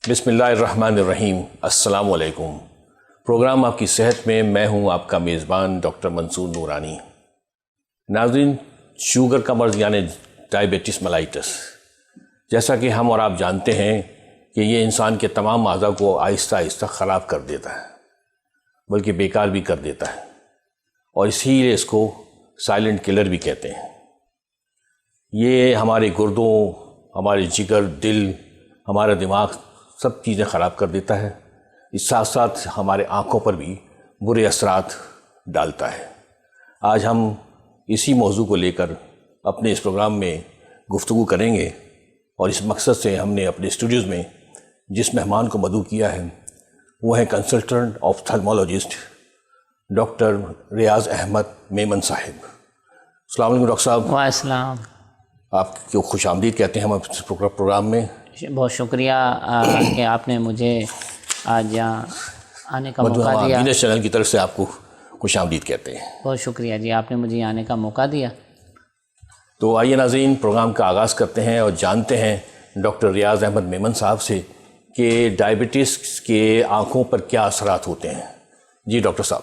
بسم اللہ الرحمن الرحیم۔ السلام علیکم۔ پروگرام آپ کی صحت میں میں ہوں آپ کا میزبان ڈاکٹر منصور نورانی۔ ناظرین، شوگر کا مرض یعنی ڈائبٹیس ملائٹس، جیسا کہ ہم اور آپ جانتے ہیں کہ یہ انسان کے تمام اعضاء کو آہستہ آہستہ خراب کر دیتا ہے، بلکہ بیکار بھی کر دیتا ہے، اور اسی لیے اس کو سائلنٹ کلر بھی کہتے ہیں۔ یہ ہمارے گردوں، ہمارے جگر، دل، ہمارا دماغ سب چیزیں خراب کر دیتا ہے۔ اس ساتھ ساتھ ہمارے آنکھوں پر بھی برے اثرات ڈالتا ہے۔ آج ہم اسی موضوع کو لے کر اپنے اس پروگرام میں گفتگو کریں گے، اور اس مقصد سے ہم نے اپنے اسٹوڈیوز میں جس مہمان کو مدعو کیا ہے وہ ہیں کنسلٹنٹ آپتھلمولوجسٹ ڈاکٹر ریاض احمد میمن صاحب۔ السلام علیکم ڈاکٹر صاحب۔ وعلیکم السلام۔ آپ کو خوش آمدید کہتے ہیں ہم اس پروگرام میں۔ بہت شکریہ کہ آپ نے مجھے آج یہاں آنے کا موقع دیا۔ بزنس چینل کی طرف سے آپ کو خوش آمدید کہتے ہیں۔ بہت شکریہ جی، آپ نے مجھے آنے کا موقع دیا۔ تو آئیے ناظرین، پروگرام کا آغاز کرتے ہیں اور جانتے ہیں ڈاکٹر ریاض احمد میمن صاحب سے کہ ڈائبٹیز کے آنکھوں پر کیا اثرات ہوتے ہیں۔ جی ڈاکٹر صاحب۔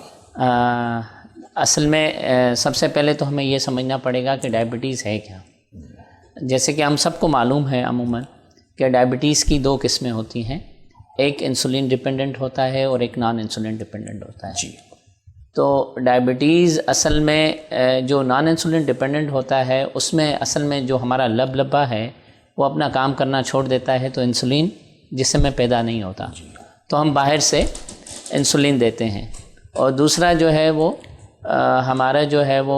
اصل میں سب سے پہلے تو ہمیں یہ سمجھنا پڑے گا کہ ڈائبٹیز ہے کیا۔ جیسے کہ ہم سب کو معلوم ہے عموماً کہ ڈائبٹیز کی دو قسمیں ہوتی ہیں، ایک انسولین ڈیپینڈنٹ ہوتا ہے اور ایک نان انسولین ڈیپینڈنٹ ہوتا ہے۔ جی۔ تو ڈائبٹیز اصل میں جو نان انسولین ڈیپینڈنٹ ہوتا ہے اس میں اصل میں جو ہمارا لبا ہے وہ اپنا کام کرنا چھوڑ دیتا ہے، تو انسولین جسم میں پیدا نہیں ہوتا، تو ہم باہر سے انسولین دیتے ہیں۔ اور دوسرا جو ہے وہ ہمارا جو ہے وہ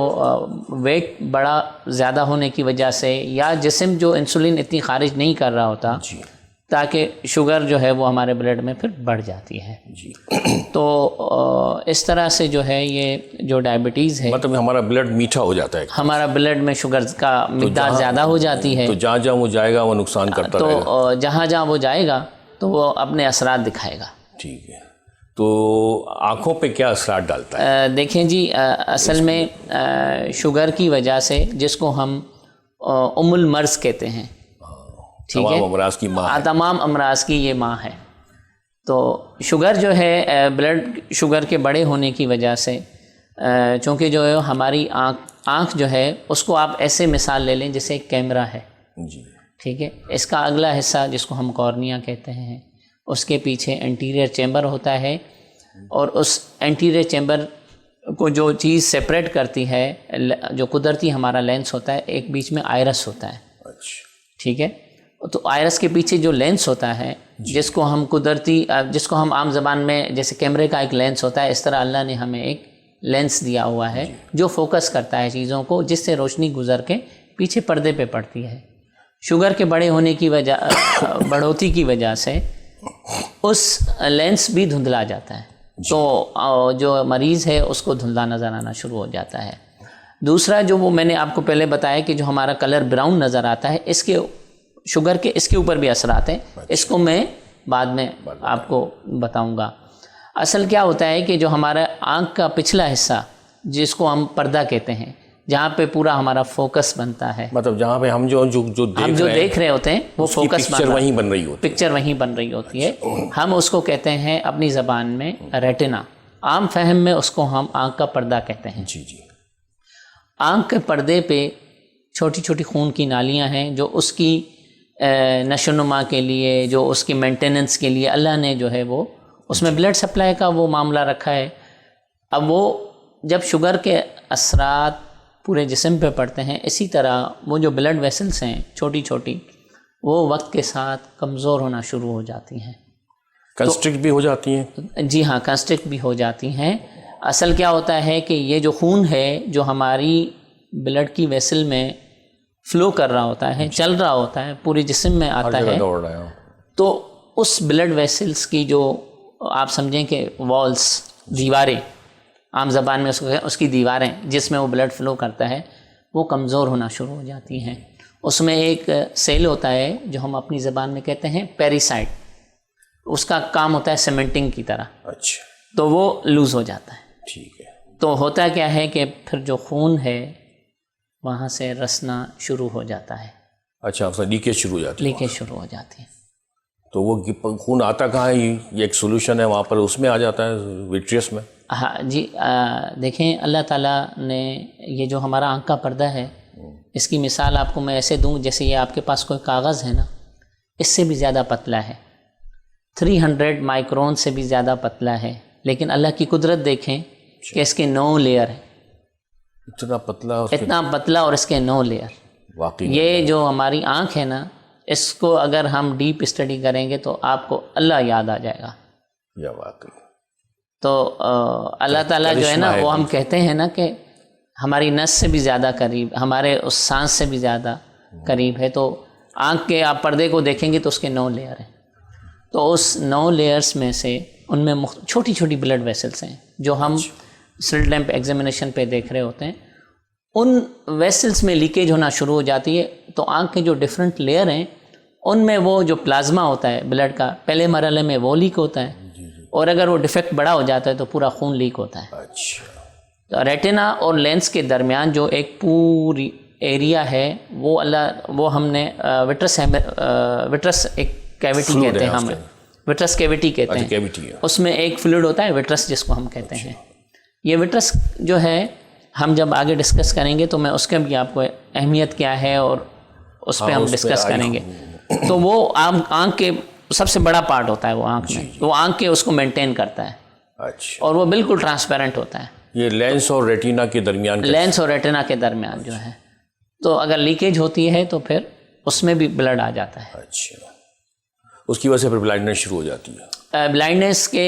ویٹ بڑا زیادہ ہونے کی وجہ سے، یا جسم جو انسولین اتنی خارج نہیں کر رہا ہوتا، تاکہ شوگر جو ہے وہ ہمارے بلڈ میں پھر بڑھ جاتی ہے۔ جی۔ تو اس طرح سے جو ہے یہ جو ڈائبٹیز ہے، مطلب ہمارا بلڈ میٹھا ہو جاتا ہے، ہمارا بلڈ میں شوگر کا مقدار زیادہ ہو جاتی ہے، تو جہاں جہاں وہ جائے گا وہ نقصان کرتا رہے گا۔ تو جہاں جہاں وہ جائے گا تو وہ اپنے اثرات دکھائے گا۔ ٹھیک ہے۔ تو آنکھوں پہ کیا اثرات ڈالتا ہے؟ دیکھیں جی، اصل میں شوگر کی وجہ سے، جس کو ہم ام المرض کہتے ہیں، ٹھیک ہے، تمام امراض کی ماں ہے۔ تمام امراض کی یہ ماں ہے۔ تو شوگر جو ہے، بلڈ شوگر کے بڑے ہونے کی وجہ سے، چونکہ جو ہے ہماری آنکھ جو ہے اس کو آپ ایسے مثال لے لیں جیسے ایک کیمرہ ہے، جی، ٹھیک ہے۔ اس کا اگلا حصہ جس کو ہم کارنیا کہتے ہیں، اس کے پیچھے انٹیریئر چیمبر ہوتا ہے، اور اس انٹیریئر چیمبر کو جو چیز سپریٹ کرتی ہے، جو قدرتی ہمارا لینس ہوتا ہے، ایک بیچ میں آئرس ہوتا ہے، اچھا، ٹھیک ہے۔ تو آئرس کے پیچھے جو لینس ہوتا ہے، جس کو ہم عام زبان میں جیسے کیمرے کا ایک لینس ہوتا ہے، اس طرح اللہ نے ہمیں ایک لینس دیا ہوا ہے جو فوکس کرتا ہے چیزوں کو، جس سے روشنی گزر کے پیچھے پردے پہ پڑتی ہے۔ شوگر کے بڑھوتی کی وجہ سے اس لینس بھی دھندلا جاتا ہے، تو جو مریض ہے اس کو دھندلا نظر آنا شروع ہو جاتا ہے۔ دوسرا جو وہ میں نے آپ کو پہلے بتایا کہ جو ہمارا کلر براؤن نظر آتا ہے، اس کے اوپر بھی اثرات ہیں، اس کو میں بعد میں آپ کو بتاؤں گا۔ اصل کیا ہوتا ہے کہ جو ہمارا آنکھ کا پچھلا حصہ، جس کو ہم پردہ کہتے ہیں، جہاں پہ پورا ہمارا فوکس بنتا ہے، مطلب جہاں پہ ہم جو دیکھ رہے ہوتے ہیں وہ فوکس پکچر وہیں بن رہی ہوتی ہے، پکچر وہیں بن رہی ہوتی ہے۔ ہم اس کو کہتے ہیں اپنی زبان میں ریٹنا، عام فہم میں اس کو ہم آنکھ کا پردہ کہتے ہیں۔ جی جی۔ آنکھ کے پردے پہ چھوٹی چھوٹی خون کی نالیاں ہیں، جو اس کی نشو و نما کے لیے، جو اس کی مینٹیننس کے لیے اللہ نے جو ہے وہ اس میں بلڈ سپلائی کا وہ معاملہ رکھا ہے۔ اب وہ جب شوگر کے اثرات پورے جسم پہ پڑتے ہیں، اسی طرح وہ جو بلڈ ویسلز ہیں چھوٹی چھوٹی، وہ وقت کے ساتھ کمزور ہونا شروع ہو جاتی ہیں، کنسٹرکٹ بھی ہو جاتی ہیں۔ جی ہاں، کنسٹرکٹ بھی ہو جاتی ہیں۔ اصل کیا ہوتا ہے کہ یہ جو خون ہے جو ہماری بلڈ کی ویسل میں فلو کر رہا ہوتا ہے، چل رہا ہوتا ہے، پورے جسم میں آتا ہے، تو اس بلڈ ویسلز کی جو آپ سمجھیں کہ والز، دیواریں، عام زبان میں اس کی دیواریں جس میں وہ بلڈ فلو کرتا ہے، وہ کمزور ہونا شروع ہو جاتی ہیں۔ اس میں ایک سیل ہوتا ہے جو ہم اپنی زبان میں کہتے ہیں پیریسائٹ، اس کا کام ہوتا ہے سیمنٹنگ کی طرح، اچھا، تو وہ لوز ہو جاتا ہے۔ ٹھیک ہے۔ تو ہوتا کیا ہے کہ پھر جو خون ہے وہاں سے رسنا شروع ہو جاتا ہے، اچھا، لیکیج شروع ہو جاتی ہے، لیکیج شروع ہو جاتی ہے۔ تو وہ خون آتا کہاں ہے؟ یہ ایک سولوشن ہے وہاں پر، اس میں آ جاتا ہے وٹریس میں؟ ہاں جی، دیکھیں اللہ تعالیٰ نے یہ جو ہمارا آنکھ کا پردہ ہے، اس کی مثال آپ کو میں ایسے دوں جیسے یہ آپ کے پاس کوئی کاغذ ہے نا، اس سے بھی زیادہ پتلا ہے، 300 مائکرون سے بھی زیادہ پتلا ہے، لیکن اللہ کی قدرت دیکھیں کہ اس کے 9 لیئر ہیں، اتنا پتلا، اتنا پتلا اور اس کے 9 لیئر۔ واقعی یہ جو ہماری آنکھ ہے نا، اس کو اگر ہم ڈیپ اسٹڈی کریں گے تو آپ کو اللہ یاد آ جائے گا۔ یا واقعی تو اللہ تعالیٰ جو ہے نا، وہ ہم کہتے ہیں نا کہ ہماری نس سے بھی زیادہ قریب، ہمارے اس سانس سے بھی زیادہ قریب ہے۔ تو آنکھ کے آپ پردے کو دیکھیں گے تو اس کے 9 لیئر ہیں، تو اس 9 لیئرس میں سے ان میں چھوٹی چھوٹی بلڈ ویسلس ہیں جو ہم سلٹ لیمپ ایگزامینیشن پہ دیکھ رہے ہوتے ہیں۔ ان ویسلس میں لیکیج ہونا شروع ہو جاتی ہے، تو آنکھ کے جو ڈفرینٹ لیئر ہیں ان میں وہ جو پلازما ہوتا ہے بلڈ کا، پہلے مرحلے میں وہ لیک ہوتا ہے، اور اگر وہ ڈیفیکٹ بڑا ہو جاتا ہے تو پورا خون لیک ہوتا ہے۔ اچھا، تو ریٹنا اور لینس کے درمیان جو ایک پوری ایریا ہے وہ ہم نے وٹرس ایک کیوٹی کہتے ہیں، ہم وٹرس کیوٹی کہتے ہیں، اس میں ایک فلوئڈ ہوتا ہے وٹرس جس کو ہم کہتے ہیں۔ یہ وٹرس جو ہے ہم جب آگے ڈسکس کریں گے تو میں اس کے بھی آپ کو اہمیت کیا ہے اور اس پہ ہم ڈسکس کریں گے۔ تو وہ آنکھ کے سب سے بڑا پارٹ ہوتا ہے، وہ آنکھ میں، وہ آنکھ کے اس کو مینٹین کرتا ہے، اچھا، اور وہ بالکل ٹرانسپیرنٹ ہوتا ہے۔ یہ لینس اور ریٹینا کے درمیان، لینس اور ریٹنا کے درمیان جو ہے، تو اگر لیکیج ہوتی ہے تو پھر اس میں بھی بلڈ آ جاتا ہے۔ اچھا، اس کی وجہ سے پھر بلائنڈنس شروع ہو جاتی ہے، بلائنڈنس کے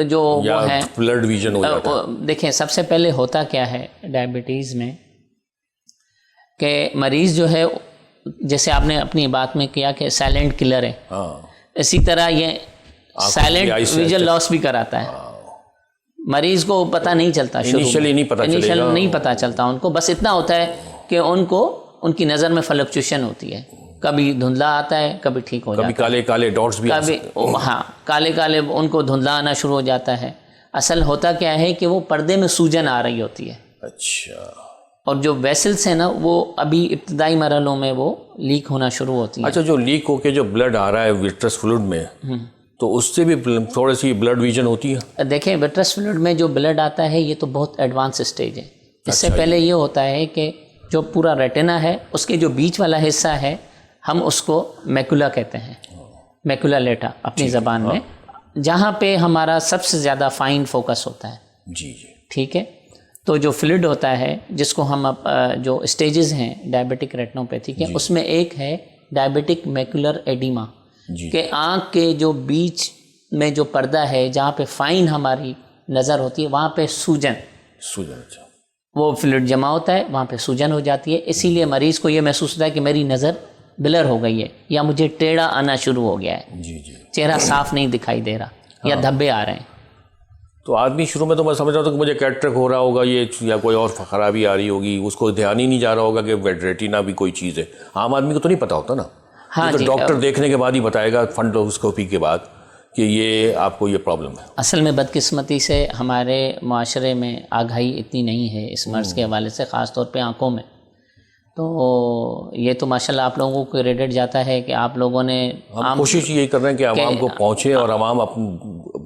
جو وہ ہے، بلڈ ویژن ہو جاتا ہے۔ دیکھیں سب سے پہلے ہوتا کیا ہے ڈائبٹیز میں کہ مریض جو ہے، جیسے آپ نے اپنی بات میں کیا کہ سائلنٹ کلر ہے، اسی طرح یہ سائلنٹ ویژن لاس بھی کراتا ہے۔ مریض کو پتہ نہیں چلتا، انیشلی نہیں پتہ چلتا ان کو، بس اتنا ہوتا ہے کہ ان کی نظر میں فلکچویشن ہوتی ہے، کبھی دھندلا آتا ہے، کبھی ٹھیک ہو جاتا ہے، کبھی کالے کالے ڈاٹس بھی، کبھی ہاں کالے کالے ان کو دھندلا آنا شروع ہو جاتا ہے۔ اصل ہوتا کیا ہے کہ وہ پردے میں سوجن آ رہی ہوتی ہے، اچھا، اور جو ویسلس ہیں نا وہ ابھی ابتدائی مرحلوں میں وہ لیک ہونا شروع ہوتی ہیں۔ اچھا، جو لیک ہو کے جو بلڈ آ رہا ہے وٹرس فلوئڈ میں، تو اس سے بھی تھوڑی سی بلڈ ویژن ہوتی ہے؟ دیکھیں وٹرس فلوئڈ میں جو بلڈ آتا ہے یہ تو بہت ایڈوانس اسٹیج ہے۔ اس سے پہلے یہ ہوتا ہے کہ جو پورا ریٹنا ہے اس کے جو بیچ والا حصہ ہے ہم اس کو میکولا کہتے ہیں، میکولا لیٹا اپنی زبان میں، جہاں پہ ہمارا سب سے زیادہ فائن فوکس ہوتا ہے۔ جی جی، ٹھیک ہے، تو جو فلوئڈ ہوتا ہے جس کو ہم جو اسٹیجز ہیں ڈائبٹک ریٹنوپیتھی کے، اس میں ایک ہے ڈائبٹک میکولر ایڈیما، کہ آنکھ کے جو بیچ میں جو پردہ ہے جہاں پہ فائن ہماری نظر ہوتی ہے وہاں پہ سوجن، وہ فلوئڈ جمع ہوتا ہے، وہاں پہ سوجن ہو جاتی ہے۔ اسی لیے مریض کو یہ محسوس ہوتا ہے کہ میری نظر بلر ہو گئی ہے، یا مجھے ٹیڑھا آنا شروع ہو گیا ہے، جی جی، چہرہ صاف نہیں دکھائی دے رہا، یا دھبے آ رہے ہیں۔ تو آدمی شروع میں تو میں سمجھ رہا تھا کہ مجھے کیٹریک ہو رہا ہوگا یہ، یا کوئی اور خرابی آ رہی ہوگی، اس کو دھیان ہی نہیں جا رہا ہوگا کہ ریٹینا بھی کوئی چیز ہے۔ عام آدمی کو تو نہیں پتا ہوتا نا، ہاں تو جی، ڈاکٹر دیکھنے کے بعد ہی بتائے گا فنڈوسکوپی کے بعد کہ یہ آپ کو یہ پرابلم ہے۔ اصل میں بدقسمتی سے ہمارے معاشرے میں آگاہی اتنی نہیں ہے اس مرض کے حوالے سے، خاص طور پہ آنکھوں میں۔ تو یہ تو ماشاءاللہ آپ لوگوں کو کریڈٹ جاتا ہے کہ آپ لوگوں نے ہم کوشش یہی کر رہے ہیں کہ عوام کو پہنچے اور عوام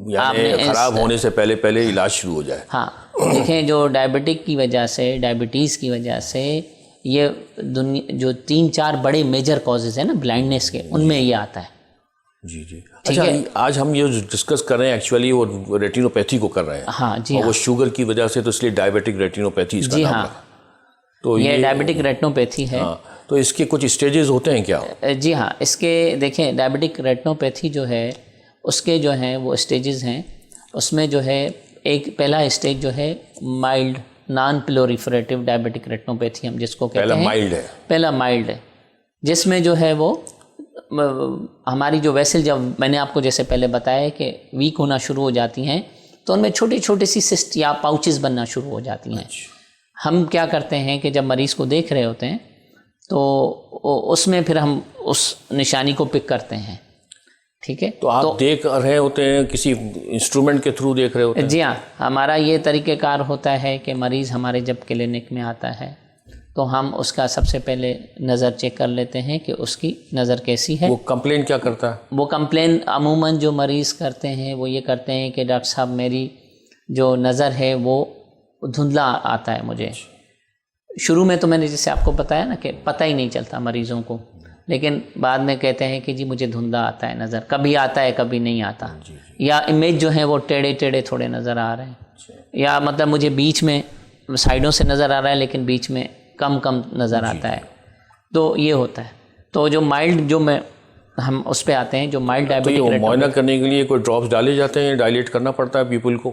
یعنی خراب ہونے سے پہلے علاج شروع ہو جائے۔ ہاں دیکھیں، جو ڈائبٹک کی وجہ سے، ڈائبٹیز کی وجہ سے یہ جو 3-4 بڑے میجر کازز ہیں نا بلائنڈنس کے، ان میں یہ آتا ہے۔ جی جی، اچھا آج ہم یہ ڈسکس کر رہے ہیں ایکچولی وہ ریٹینوپیتھی کو کر رہے ہیں۔ ہاں جی، وہ شوگر کی وجہ سے، تو اس لیے ڈائبٹک ریٹینوپیتھی اس کا نام ہے۔ تو یہ ڈائبٹک ریٹنوپیتھی ہے۔ تو اس کے کچھ اسٹیجز ہوتے ہیں کیا؟ جی ہاں، اس کے دیکھیں ڈائبٹک ریٹنوپیتھی جو ہے اس کے جو ہیں وہ اسٹیجز ہیں۔ اس میں جو ہے ایک پہلا اسٹیج جو ہے مائلڈ نان پلوریفریٹیو ڈائبٹک ریٹنوپیتھی ہم جس کو کہتے ہیں، پہلا مائلڈ ہے، جس میں جو ہے وہ ہماری جو ویسل، جب میں نے آپ کو جیسے پہلے بتایا کہ ویک ہونا شروع ہو جاتی ہیں تو ان میں چھوٹی چھوٹی سی سسٹ یا پاؤچز بننا شروع ہو جاتی ہیں۔ ہم کیا کرتے ہیں کہ جب مریض کو دیکھ رہے ہوتے ہیں تو اس میں پھر ہم اس نشانی کو پک کرتے ہیں۔ ٹھیک ہے، تو آپ دیکھ رہے ہوتے ہیں کسی انسٹرومنٹ کے تھرو دیکھ رہے ہوتے ہیں؟ جی ہاں، ہمارا یہ طریقہ کار ہوتا ہے کہ مریض ہمارے جب کلینک میں آتا ہے تو ہم اس کا سب سے پہلے نظر چیک کر لیتے ہیں کہ اس کی نظر کیسی ہے. وہ کمپلین کیا کرتا ہے؟ وہ کمپلین عموماً جو مریض کرتے ہیں وہ یہ کرتے ہیں کہ ڈاکٹر صاحب میری جو نظر ہے وہ دھندلا آتا ہے مجھے. شروع میں تو میں نے جیسے آپ کو بتایا نا کہ پتہ ہی نہیں چلتا مریضوں کو، لیکن بعد میں کہتے ہیں کہ جی مجھے دھندلا آتا ہے نظر، کبھی آتا ہے کبھی نہیں آتا، یا امیج جو ہے وہ ٹیڑھے ٹیڑھے تھوڑے نظر آ رہے ہیں، یا مطلب مجھے بیچ میں سائڈوں سے نظر آ رہا ہے لیکن بیچ میں کم نظر آتا ہے. تو یہ ہوتا ہے. تو جو مائلڈ ہم اس پہ آتے ہیں جو مائلڈ ڈائبٹک ریٹینوپیتھی. معائنہ کرنے کے لیے کوئی ڈراپس ڈالے جاتے ہیں، ڈائلیٹ کرنا پڑتا ہے پیپل کو؟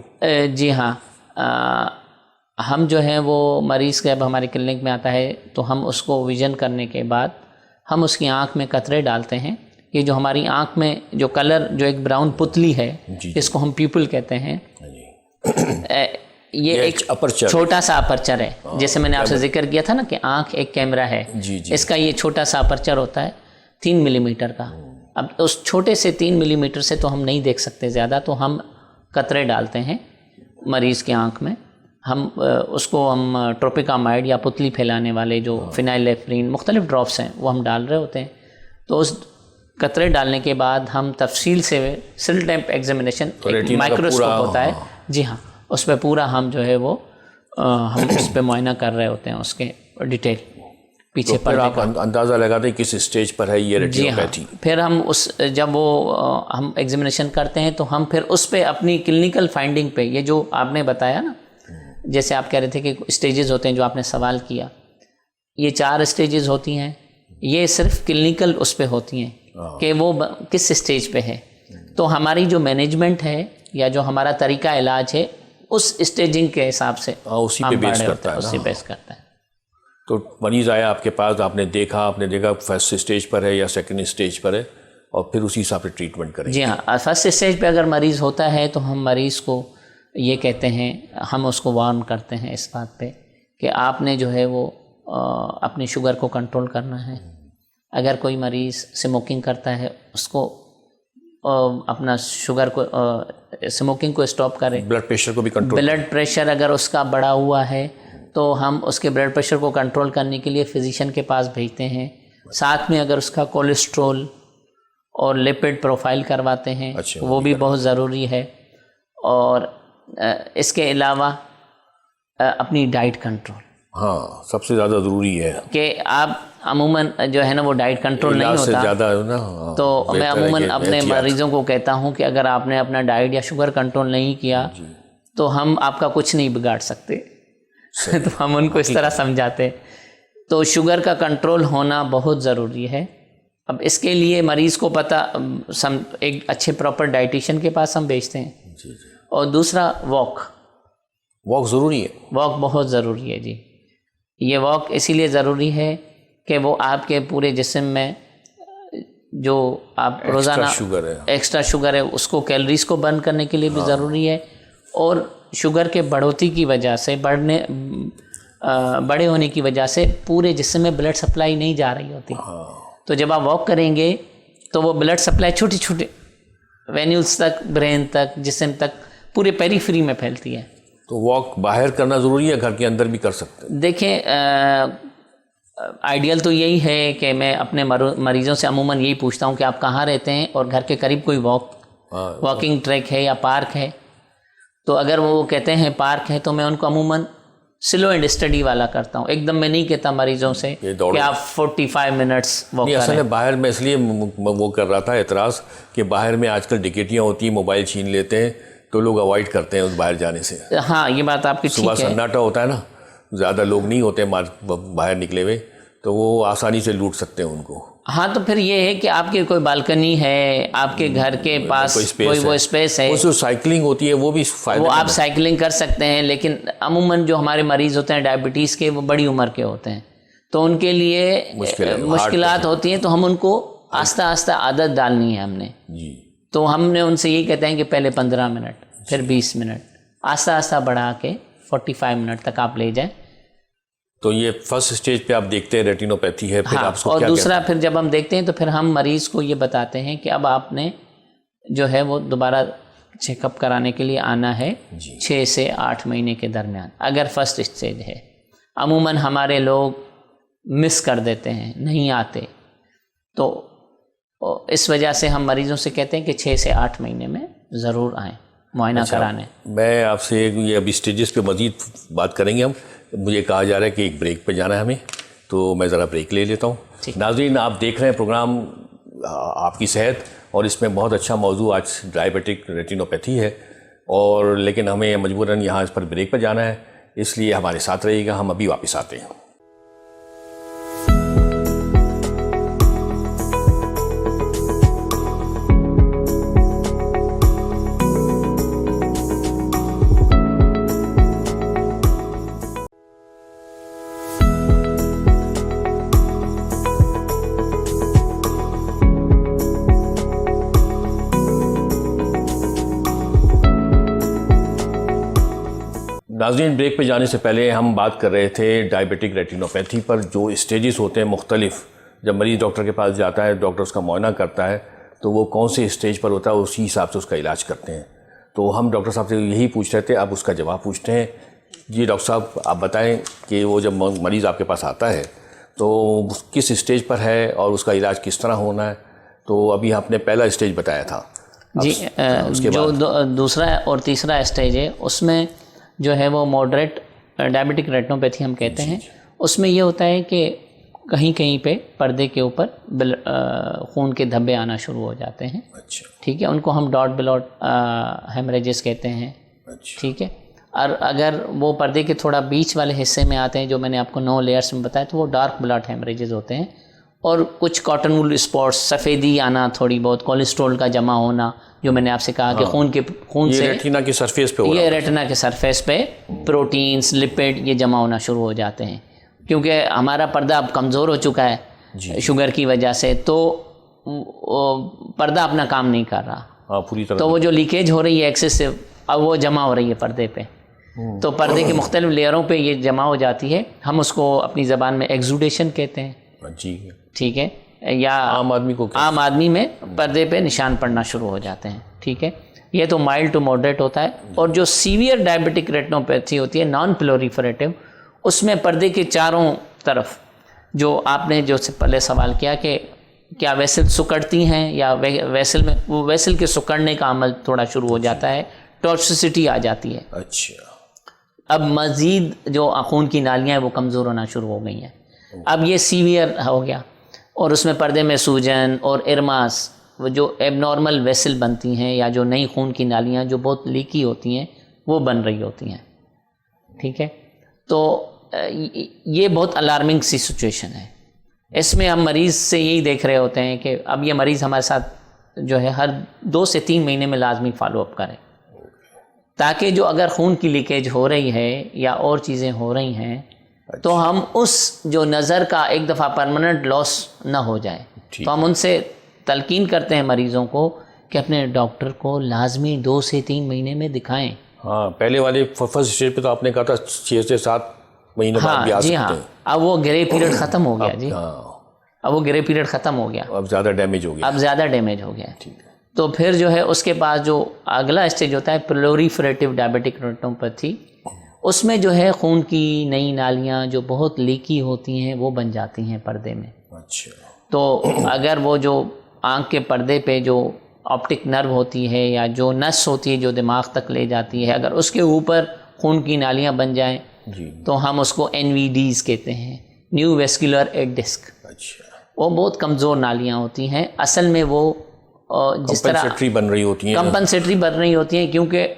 جی ہاں، ہم جو ہیں وہ مریض جب ہمارے کلینک میں آتا ہے تو ہم اس کو ویژن کرنے کے بعد ہم اس کی آنکھ میں قطرے ڈالتے ہیں. یہ جو ہماری آنکھ میں جو کلر جو ایک براؤن پتلی ہے جس کو ہم پیپل کہتے ہیں، یہ ایک چھوٹا سا اپرچر ہے. جیسے میں نے آپ سے ذکر کیا تھا نا کہ آنکھ ایک کیمرہ ہے، اس کا یہ چھوٹا سا اپرچر ہوتا ہے 3 ملی میٹر کا. اب اس چھوٹے سے 3 ملی میٹر سے تو ہم نہیں دیکھ سکتے زیادہ، تو ہم قطرے ڈالتے ہیں مریض کی آنکھ میں. ہم اس کو ہم ٹروپیکامائڈ یا پتلی پھیلانے والے جو فینائل ایفرین مختلف ڈراپس ہیں وہ ہم ڈال رہے ہوتے ہیں. تو اس قطرے ڈالنے کے بعد ہم تفصیل سے سیل ٹیمپ ایگزامینیشن مائکروسکوپ ہوتا ہے، جی ہاں، اس پہ پورا ہم جو ہے وہ ہم اس پہ معائنہ کر رہے ہوتے ہیں اس کے ڈیٹیل پیچھے پھر آپ اندازہ لگاتے ہیں کس اسٹیج پر ہے یہ ریٹینوپیتھی. پھر ہم جب وہ ہم ایگزامینیشن کرتے ہیں تو ہم پھر اس پہ اپنی کلینکل فائنڈنگ پہ، یہ جو آپ نے بتایا نا، جیسے آپ کہہ رہے تھے کہ اسٹیجز ہوتے ہیں جو آپ نے سوال کیا، یہ 4 اسٹیجز ہوتی ہیں. یہ صرف کلینکل اس پہ ہوتی ہیں کہ وہ کس اسٹیج پہ ہے. تو ہماری جو مینجمنٹ ہے یا جو ہمارا طریقہ علاج ہے اس اسٹیجنگ کے حساب سے اسی پہ بیس کرتا ہے. تو مریض آیا آپ کے پاس، آپ نے دیکھا فرسٹ اسٹیج پر ہے یا سیکنڈ اسٹیج پر ہے، اور پھر اسی حساب سے ٹریٹمنٹ کریں. جی ہاں، فرسٹ اسٹیج پہ اگر مریض ہوتا ہے تو ہم مریض کو یہ کہتے ہیں، ہم اس کو وارن کرتے ہیں اس بات پہ کہ آپ نے جو ہے وہ اپنی شوگر کو کنٹرول کرنا ہے. اگر کوئی مریض اسموکنگ کرتا ہے اس کو اپنا شوگر کو اسموکنگ کو اسٹاپ کرے. بلڈ پریشر کو بھی کنٹرول، بلڈ پریشر اگر اس کا بڑھا ہوا ہے تو ہم اس کے بلڈ پریشر کو کنٹرول کرنے کے لیے فزیشین کے پاس بھیجتے ہیں. ساتھ میں اگر اس کا کولیسٹرول اور لیپڈ پروفائل کرواتے ہیں، وہ بھی بہت ضروری ہے. اور اس کے علاوہ اپنی ڈائٹ کنٹرول، ہاں سب سے زیادہ ضروری ہے کہ آپ عموماً جو ہے نا وہ ڈائٹ کنٹرول نہیں ہوتا. تو میں عموماً اپنے مریضوں کو کہتا ہوں کہ اگر آپ نے اپنا ڈائٹ یا شوگر کنٹرول نہیں کیا تو ہم آپ کا کچھ نہیں بگاڑ سکتے. تو ہم ان کو اس طرح سمجھاتے. تو شوگر کا کنٹرول ہونا بہت ضروری ہے. اب اس کے لیے مریض کو پتہ ایک اچھے پراپر ڈائٹیشین کے پاس ہم بھیجتے ہیں. اور دوسرا واک ضروری ہے. واک بہت ضروری ہے جی. یہ واک اسی لیے ضروری ہے کہ وہ آپ کے پورے جسم میں جو آپ روزانہ ایکسٹرا شوگر ہے اس کو کیلریز کو برن کرنے کے لیے بھی ضروری ہے. اور شوگر کے بڑھوتی کی وجہ سے بڑے ہونے کی وجہ سے پورے جسم میں بلڈ سپلائی نہیں جا رہی ہوتی. تو جب آپ واک کریں گے تو وہ بلڈ سپلائی چھوٹی چھوٹی وینیولز تک، برین تک، جسم تک، پورے پیریفری میں پھیلتی ہے. تو واک باہر کرنا ضروری ہے، گھر کے اندر بھی کر سکتے ہیں؟ دیکھیں آئیڈیل تو یہی ہے کہ میں اپنے مریضوں سے عموماً یہی پوچھتا ہوں کہ آپ کہاں رہتے ہیں اور گھر کے قریب کوئی واکنگ ٹریک ہے یا پارک ہے. تو اگر وہ کہتے ہیں پارک ہے تو میں ان کو عموماً سلو اینڈ اسٹڈی والا کرتا ہوں. ایک دم میں نہیں کہتا مریضوں سے کہ آپ 45 منٹس واک کریں. اصل میں باہر میں اس لیے وہ کر رہا تھا اعتراض کہ باہر میں آج کل ڈکیتیاں ہوتی ہیں، موبائل چھین لیتے ہیں، تو لوگ اوائڈ کرتے ہیں اس باہر جانے سے. ہاں یہ بات آپ کی ٹھیک ہے. صبح سناٹا ہوتا ہے نا، زیادہ لوگ نہیں ہوتے باہر نکلے ہوئے، تو وہ آسانی سے لوٹ سکتے ہیں ان کو. ہاں تو پھر یہ ہے کہ آپ کی کوئی بالکنی ہے، آپ کے گھر کے پاس کوئی وہ اسپیس ہے، جو سائیکلنگ ہوتی ہے وہ بھی وہ آپ سائیکلنگ کر سکتے ہیں. لیکن عموماً جو ہمارے مریض ہوتے ہیں ڈائبٹیز کے، وہ بڑی عمر کے ہوتے ہیں، تو ان کے لیے مشکلات ہوتی ہیں. تو ہم ان کو آہستہ آہستہ عادت ڈالنی ہے ہم نے. تو ہم نے ان سے یہی کہتے ہیں کہ پہلے 15 منٹ، پھر 20 منٹ، آہستہ آہستہ بڑھا کے 45 منٹ تک آپ لے جائیں. تو یہ فرسٹ اسٹیج پہ آپ دیکھتے ہیں ریٹینوپیتھی ہے. پھر آپ اور دوسرا پھر جب ہم دیکھتے ہیں تو پھر ہم مریض کو یہ بتاتے ہیں کہ اب آپ نے جو ہے وہ دوبارہ چیک اپ کرانے کے لیے آنا ہے 6 سے 8 مہینے کے درمیان، اگر فرسٹ اسٹیج ہے. عموماً ہمارے لوگ مس کر دیتے ہیں, نہیں آتے. تو اس وجہ سے ہم مریضوں سے کہتے ہیں کہ 6 سے 8 مہینے میں ضرور آئیں معائنہ کرانے. میں آپ سے یہ ابھی اسٹیجز پہ مزید بات کریں گے ہم. مجھے کہا جا رہا ہے کہ ایک بریک پہ جانا ہے ہمیں, تو میں ذرا بریک لے لیتا ہوں. ناظرین, آپ دیکھ رہے ہیں پروگرام آپ کی صحت, اور اس میں بہت اچھا موضوع آج ڈائبیٹک ریٹینوپیتھی ہے, اور لیکن ہمیں مجبوراً یہاں اس پر بریک پر جانا ہے, اس لیے ہمارے ساتھ رہیے گا. ہم ابھی واپس آتے ہیں. ناظرین, بریک پہ جانے سے پہلے ہم بات کر رہے تھے ڈائبیٹک ریٹینوپیتھی پر, جو اسٹیجز ہوتے ہیں مختلف. جب مریض ڈاکٹر کے پاس جاتا ہے, ڈاکٹر اس کا معائنہ کرتا ہے, تو وہ کون سے اسٹیج پر ہوتا ہے اسی حساب سے اس کا علاج کرتے ہیں. تو ہم ڈاکٹر صاحب سے یہی پوچھ رہے تھے, اب اس کا جواب پوچھتے ہیں. جی ڈاکٹر صاحب, آپ بتائیں کہ وہ جب مریض آپ کے پاس آتا ہے تو کس اسٹیج پر ہے اور اس کا علاج کس طرح ہونا ہے. تو ابھی آپ نے پہلا اسٹیج بتایا تھا. جی, جو دوسرا اور تیسرا اسٹیج ہے اس میں جو ہے وہ ماڈریٹ ڈائبیٹک ریٹینوپیتھی ہم کہتے ہیں. اس میں یہ ہوتا ہے کہ کہیں کہیں پہ پردے کے اوپر خون کے دھبے آنا شروع ہو جاتے ہیں. اچھا, ٹھیک ہے, ان کو ہم ڈاٹ بلاٹ ہیمریجز کہتے ہیں. ٹھیک ہے, اور اگر وہ پردے کے تھوڑا بیچ والے حصے میں آتے ہیں, جو میں نے آپ کو 9 لیئرس میں بتایا, تو وہ ڈارک بلاٹ ہیمریجز ہوتے ہیں. اور کچھ کاٹن وول اسپاٹس, سفیدی آنا تھوڑی بہت, کولیسٹرول کا جمع ہونا, جو میں نے آپ سے کہا کہ خون سے ریٹینا کی سرفیس پہ ہو رہا ہے. یہ ریٹنا کے سرفیس پہ پروٹینز, لپڈ یہ جمع ہونا شروع ہو جاتے ہیں, کیونکہ ہمارا پردہ اب کمزور ہو چکا ہے شوگر کی وجہ سے, تو پردہ اپنا کام نہیں کر رہا. پوری طرح. تو وہ جو لیکیج ہو رہی ہے ایکسیسو, اب وہ جمع ہو رہی ہے پردے پہ. تو پردے کے مختلف لیئروں پہ یہ جمع ہو جاتی ہے. ہم اس کو اپنی زبان میں ایگزوڈیشن کہتے ہیں. جی, ٹھیک ہے, یا عام آدمی میں پردے پہ نشان پڑنا شروع ہو جاتے ہیں. ٹھیک ہے, یہ تو مائلڈ ٹو ماڈریٹ ہوتا ہے. اور جو سیویئر ڈائبیٹک ریٹینوپیتھی ہوتی ہے, نان پلوریفریٹیو, اس میں پردے کے چاروں طرف, جو آپ نے جو سے پہلے سوال کیا کہ کیا ویسل سکڑتی ہیں یا ویسل میں, وہ ویسل کے سکڑنے کا عمل تھوڑا شروع ہو جاتا ہے, ٹاکسیسٹی آ جاتی ہے. اچھا, اب مزید جو خون کی نالیاں ہیں وہ کمزور ہونا شروع ہو گئی ہیں. اب یہ سیویئر ہو گیا, اور اس میں پردے میں سوجن اور ارماس, وہ جو ایب نارمل ویسل بنتی ہیں یا جو نئی خون کی نالیاں جو بہت لیکی ہوتی ہیں وہ بن رہی ہوتی ہیں. ٹھیک ہے, تو یہ بہت الارمنگ سی سچویشن ہے. اس میں ہم مریض سے یہی دیکھ رہے ہوتے ہیں کہ اب یہ مریض ہمارے ساتھ جو ہے ہر 2 سے 3 مہینے میں لازمی فالو اپ کریں, تاکہ جو اگر خون کی لیکیج ہو رہی ہے یا اور چیزیں ہو رہی ہیں تو ہم اس جو نظر کا ایک دفعہ پرماننٹ لاس نہ ہو جائے. تو ہم ان سے تلقین کرتے ہیں مریضوں کو کہ اپنے ڈاکٹر کو لازمی 2 سے 3 مہینے میں دکھائیں. ہاں, پہلے والے فرسٹ اسٹیج پہ تو آپ نے کہا تھا 6 سے 7 مہینے بعد بھی آ سکتے ہیں. اب وہ گرے پیریڈ ختم ہو گیا. جی, اب وہ گرے پیریڈ ختم ہو گیا, اب زیادہ ڈیمیج ہو گیا. تو پھر جو ہے اس کے پاس جو اگلا اسٹیج ہوتا ہے پرولیفریٹیو ڈائبیٹک ریٹینوپیتھی, اس میں جو ہے خون کی نئی نالیاں جو بہت لیکی ہوتی ہیں وہ بن جاتی ہیں پردے میں. اچھا, تو اگر وہ جو آنکھ کے پردے پہ جو آپٹک نرو ہوتی ہے یا جو نس ہوتی ہے جو دماغ تک لے جاتی ہے, اگر اس کے اوپر خون کی نالیاں بن جائیں تو ہم اس کو NVDs کہتے ہیں, نیو ویسکولر ایڈ ڈسک. اچھا, وہ بہت کمزور نالیاں ہوتی ہیں. اصل میں وہ جس طرح کمپنسیٹری بن رہی ہوتی ہیں کیونکہ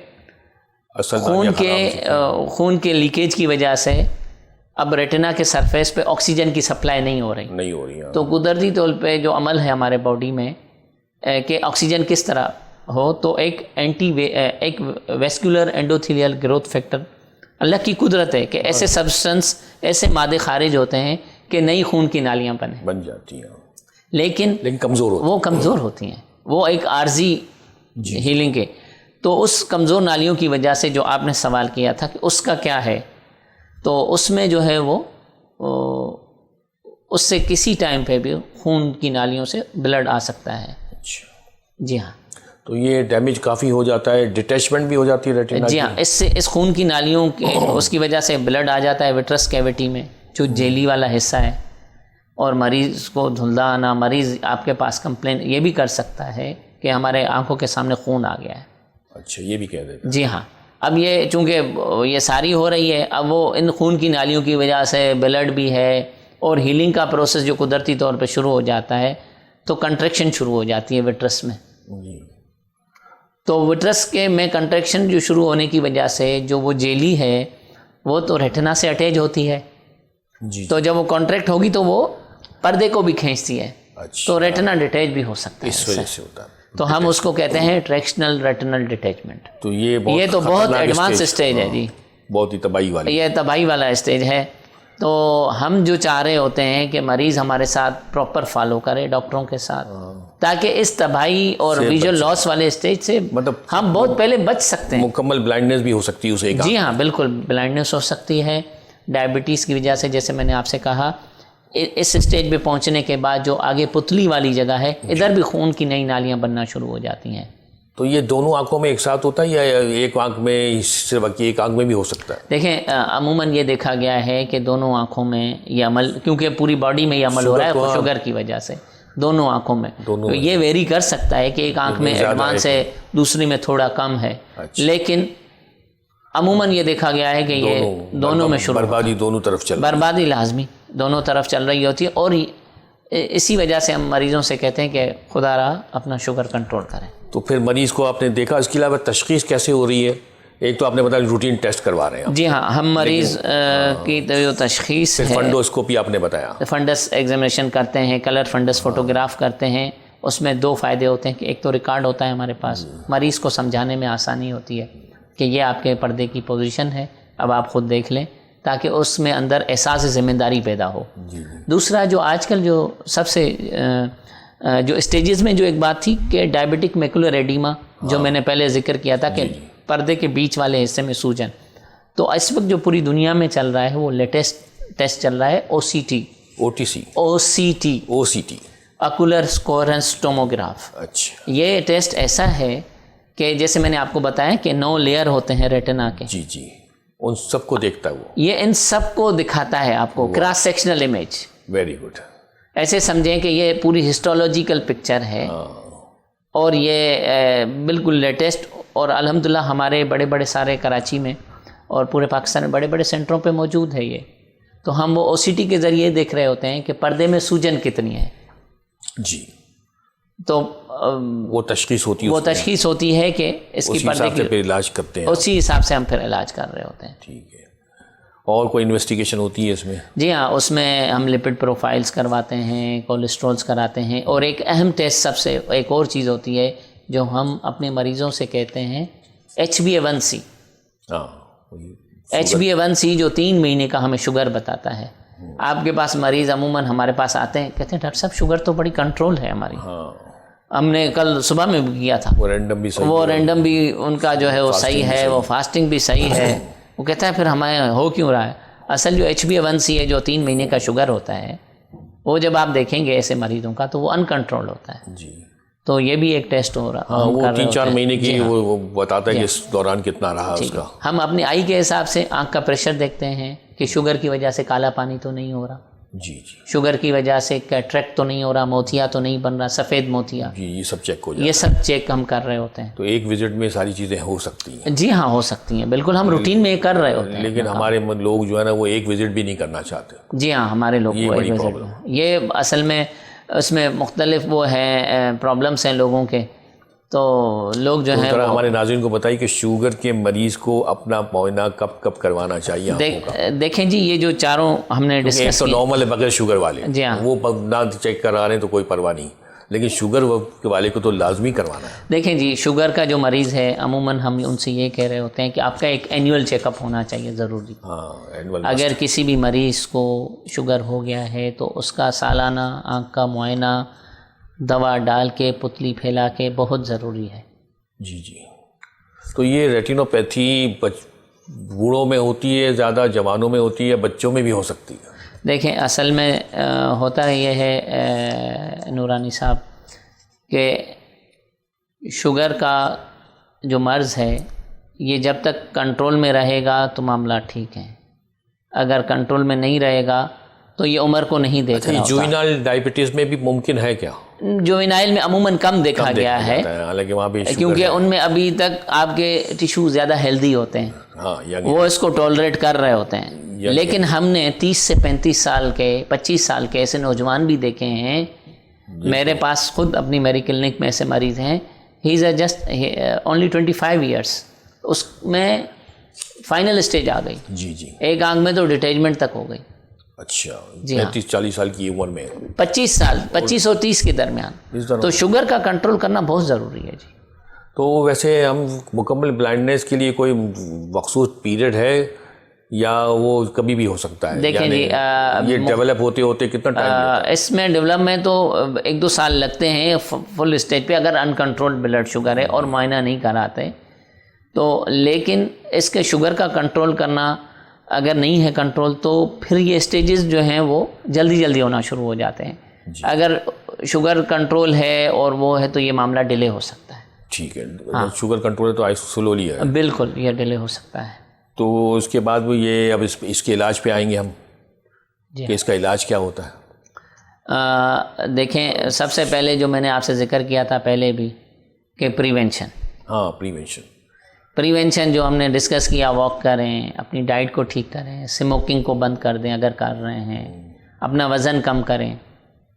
خون کے لیکیج کی وجہ سے اب ریٹنا کے سرفیس پہ آکسیجن کی سپلائی نہیں ہو رہی. تو قدرتی طور پہ جو عمل ہے ہمارے باڈی میں کہ آکسیجن کس طرح ہو, تو ایک ویسکولر اینڈوتھیلیل گروتھ فیکٹر, اللہ کی قدرت ہے کہ ایسے سبسٹنس, ایسے مادے خارج ہوتے ہیں کہ نئی خون کی نالیاں بن جاتی ہیں, لیکن کمزور ہوتی ہیں. وہ ایک عارضی ہیلنگ کے. تو اس کمزور نالیوں کی وجہ سے جو آپ نے سوال کیا تھا کہ اس کا کیا ہے, تو اس میں جو ہے وہ اس سے کسی ٹائم پہ بھی خون کی نالیوں سے بلڈ آ سکتا ہے. جی ہاں, تو یہ ڈیمیج کافی ہو جاتا ہے, ڈیٹیچمنٹ بھی ہو جاتی ہے ریٹنا. جی ہاں, اس خون کی نالیوں کے اس کی وجہ سے بلڈ آ جاتا ہے وٹرس کیویٹی میں, جو جیلی والا حصہ ہے. اور مریض کو دھندلا آنا، مریض آپ کے پاس کمپلین یہ بھی کر سکتا ہے کہ ہمارے آنکھوں کے سامنے خون آ گیا ہے. اچھا، یہ بھی کہہ دیتے ہیں. جی ہاں. اب یہ چونکہ یہ ساری ہو رہی ہے، اب وہ ان خون کی نالیوں کی وجہ سے بلڈ بھی ہے اور ہیلنگ کا پروسیس جو قدرتی طور پہ شروع ہو جاتا ہے تو کنٹریکشن شروع ہو جاتی ہے وٹرس میں. جی. تو وٹرس کے میں کنٹریکشن جو شروع ہونے کی وجہ سے جو وہ جیلی ہے وہ تو ریٹنا سے اٹیچ ہوتی ہے. جی. تو جب وہ کانٹریکٹ ہوگی تو وہ پردے کو بھی کھینچتی ہے. اچھا، تو ریٹنا ڈیٹیچ بھی ہو سکتا ہے اس وجہ سے ہوتا ہے. تو ہم اس کو کہتے ہیں ٹریکشنل ریٹنل ڈیٹیچمنٹ. تو یہ تو بہت ایڈوانس اسٹیج ہے. جی، بہت ہی تباہی والی. یہ تباہی والا اسٹیج ہے. تو ہم جو چاہ رہے ہوتے ہیں کہ مریض ہمارے ساتھ پراپر فالو کرے ڈاکٹروں کے ساتھ، تاکہ اس تباہی اور ویژول لاس والے اسٹیج سے مطلب ہم بہت پہلے بچ سکتے ہیں. مکمل بلائنڈنس بھی ہو سکتی ہے اسے. جی ہاں، بالکل بلائنڈنس ہو سکتی ہے. ڈائبٹیز کی وجہ سے، جیسے میں نے آپ سے کہا، اس اسٹیج پہ پہنچنے کے بعد جو آگے پتلی والی جگہ ہے ادھر بھی خون کی نئی نالیاں بننا شروع ہو جاتی ہیں. تو یہ دونوں آنکھوں میں ایک ساتھ ہوتا ہے یا ایک آنکھ میں صرف ایک آنکھ میں بھی ہو سکتا ہے؟ دیکھیں، عموماً یہ دیکھا گیا ہے کہ دونوں آنکھوں میں یہ عمل، کیونکہ پوری باڈی میں یہ عمل ہو رہا ہے شوگر کی وجہ سے، دونوں آنکھوں میں. تو یہ ویری کر سکتا ہے کہ ایک آنکھ میں ایڈوانس ہے، دوسری میں تھوڑا کم ہے. لیکن عموماً یہ دیکھا گیا ہے کہ یہ دونوں میں شروع، بربادی دونوں طرف چل رہی ہے. بربادی لازمی دونوں طرف چل رہی ہوتی ہے. اور اسی وجہ سے ہم مریضوں سے کہتے ہیں کہ خدا را اپنا شوگر کنٹرول کریں. تو پھر مریض کو آپ نے دیکھا، اس کے علاوہ تشخیص کیسے ہو رہی ہے؟ ایک تو آپ نے بتایا روٹین ٹیسٹ کروا رہے ہیں. جی ہاں، ہم مریض کی جو تشخیص ہے، فنڈوسکوپی آپ نے بتایا، فنڈس ایگزامینیشن کرتے ہیں، کلر فنڈس فوٹوگراف کرتے ہیں. اس میں دو فائدے ہوتے ہیں کہ ایک تو ریکارڈ ہوتا ہے ہمارے پاس، مریض کو سمجھانے میں آسانی ہوتی ہے کہ یہ آپ کے پردے کی پوزیشن ہے، اب آپ خود دیکھ لیں، تاکہ اس میں اندر احساس ذمہ داری پیدا ہو. دوسرا، جو آج کل جو سب سے جو اسٹیجز میں جو ایک بات تھی کہ ڈائبٹک میکولر ایڈیما، جو میں نے پہلے ذکر کیا تھا کہ پردے کے بیچ والے حصے میں سوجن، تو اس وقت جو پوری دنیا میں چل رہا ہے وہ لیٹسٹ ٹیسٹ چل رہا ہے او سی ٹی آکولر سکورنس ٹوموگراف. اچھا، یہ ٹیسٹ ایسا ہے کہ جیسے میں نے آپ کو بتایا کہ 9 لیئر ہوتے ہیں ریٹنا کے. جی، ان سب کو دیکھتا ہے وہ. یہ ان سب کو دکھاتا ہے آپ کو cross sectional image. Very good. ایسے سمجھیں کہ یہ پوری ہسٹولوجیکل پکچر ہے، اور یہ بالکل لیٹسٹ، اور الحمدللہ ہمارے بڑے بڑے سارے کراچی میں اور پورے پاکستان میں بڑے بڑے سینٹروں پہ موجود ہے یہ. تو ہم وہ او سی ٹی کے ذریعے دیکھ رہے ہوتے ہیں کہ پردے میں سوجن کتنی ہے. جی. تو وہ تشخیص ہوتی ہے کہ اس کی پردے کی، پھر علاج کرتے ہیں. اسی حساب سے ہم پھر علاج کر رہے ہوتے ہیں. ٹھیک ہے. اور کوئی انویسٹیگیشن ہوتی ہے اس میں؟ جی ہاں، اس میں ہم لپڈ پروفائلز کرواتے ہیں، کولیسٹرولز کراتے ہیں، اور ایک اہم ٹیسٹ سب سے ایک اور چیز ہوتی ہے جو ہم اپنے مریضوں سے کہتے ہیں HbA1c. HbA1c جو 3 مہینے کا ہمیں شوگر بتاتا ہے. آپ کے پاس مریض عموماً ہمارے پاس آتے ہیں، کہتے ہیں ڈاکٹر صاحب شوگر تو بڑی کنٹرول ہے ہماری. ہم نے کل صبح میں بھی کیا تھا، وہ رینڈم بھی ان کا جو ہے وہ صحیح ہے، وہ فاسٹنگ بھی صحیح ہے. وہ کہتا ہے پھر ہمیں ہو کیوں رہا ہے؟ اصل جو HbA1c ہے جو 3 مہینے کا شوگر ہوتا ہے، وہ جب آپ دیکھیں گے ایسے مریضوں کا تو وہ ان کنٹرول ہوتا ہے. جی. تو یہ بھی ایک ٹیسٹ ہو رہا ہے، وہ 3-4 مہینے کی وہ بتاتا ہے کہ اس دوران کتنا رہا اس کا. ہم اپنی آئی کے حساب سے آنکھ کا پریشر دیکھتے ہیں کہ شوگر کی وجہ سے کالا پانی تو نہیں ہو رہا. جی. شوگر کی وجہ سے کیٹریکٹ تو نہیں ہو رہا، موتیا تو نہیں بن رہا، سفید موتیا. جی، یہ سب چیک ہو جاتا ہے. یہ سب چیک ہم کر رہے ہوتے ہیں. تو ایک وزٹ میں ساری چیزیں ہو سکتی ہیں؟ جی ہاں، ہو سکتی ہیں، بالکل ہم روٹین میں یہ کر رہے ہوتے ہیں. لیکن ہمارے لوگ جو ہے نا وہ ایک وزٹ بھی نہیں کرنا چاہتے. جی ہاں، ہمارے لوگ یہ اصل میں اس میں مختلف وہ ہیں پرابلمس ہیں لوگوں کے. تو لوگ جو ہیں ہمارے ناظرین کو بتائیے کہ شوگر کے مریض کو اپنا معائنہ کب کروانا چاہیے آنکھوں کا؟ دیکھیں جی، یہ جو چاروں ہم نے ڈسکس تو نارمل ہے بغیر شوگر والے. جی ہاں، وہ نہ چیک کرا رہے ہیں تو کوئی پرواہ نہیں، لیکن شوگر والے کو تو لازمی کروانا ہے. دیکھیں جی، شوگر کا جو مریض ہے عموماً ہم ان سے یہ کہہ رہے ہوتے ہیں کہ آپ کا ایک اینول چیک اپ ہونا چاہیے ضروری. اگر کسی بھی مریض کو شوگر ہو گیا ہے تو اس کا سالانہ آنکھ کا معائنہ دوا ڈال کے پتلی پھیلا کے بہت ضروری ہے. جی. تو یہ ریٹینوپیتھی بوڑھوں میں ہوتی ہے زیادہ، جوانوں میں ہوتی ہے، بچوں میں بھی ہو سکتی ہے؟ دیکھیں، اصل میں ہوتا یہ ہے نورانی صاحب کہ شوگر کا جو مرض ہے یہ جب تک کنٹرول میں رہے گا تو معاملہ ٹھیک ہے. اگر کنٹرول میں نہیں رہے گا تو یہ عمر کو نہیں دیکھ رہا ہوتا. جوینائل ڈائبٹیز میں بھی ممکن ہے کیا؟ جوینائل میں عموماً کم دیکھا گیا ہے حالانکہ وہاں بھی کیونکہ ان میں ابھی تک آپ کے ٹیشو زیادہ ہیلدی ہوتے ہیں, وہ اس کو ٹالریٹ کر رہے ہوتے ہیں. لیکن ہم نے 30 سے 35 سال کے 25 سال کے ایسے نوجوان بھی دیکھے ہیں. میرے پاس خود اپنی میری کلینک میں ایسے مریض ہیں, ہی از جسٹ اونلی 25 ایئرس, اس میں فائنل اسٹیج آ گئی. جی ایک آنکھ میں تو ڈیٹیچمنٹ تک ہو گئی. اچھا, 35-40 سال کی عمر میں 25 سال 25 اور 30 کے درمیان. تو شوگر کا کنٹرول کرنا بہت ضروری ہے جی. تو ویسے ہم مکمل بلائنڈنیس کے لیے کوئی مخصوص پیریڈ ہے یا وہ کبھی بھی ہو سکتا ہے؟ دیکھیں جی یہ ڈیولپ ہوتے ہوتے کتنا ٹائم لگتا ہے؟ اس میں ڈیولپ میں تو 1-2 سال لگتے ہیں فل اسٹیج پہ, اگر انکنٹرول بلڈ شوگر ہے اور معائنہ نہیں کراتے تو. لیکن اس کے شوگر کا کنٹرول کرنا اگر نہیں ہے کنٹرول تو پھر یہ اسٹیجز جو ہیں وہ جلدی ہونا شروع ہو جاتے ہیں. اگر شوگر کنٹرول ہے اور وہ ہے تو یہ معاملہ ڈیلے ہو سکتا ہے. ٹھیک ہے, شوگر کنٹرول ہے تو سلولی ہے. بالکل یہ ڈیلے ہو سکتا ہے. تو اس کے بعد وہ یہ اب اس کے علاج پہ آئیں گے ہم کہ اس کا علاج کیا ہوتا ہے؟ دیکھیں سب سے پہلے جو میں نے آپ سے ذکر کیا تھا پہلے بھی کہ پریونشن. ہاں پریونشن جو ہم نے ڈسکس کیا, واک کریں, اپنی ڈائٹ کو ٹھیک کریں, اسموکنگ کو بند کر دیں اگر کر رہے ہیں, اپنا وزن کم کریں.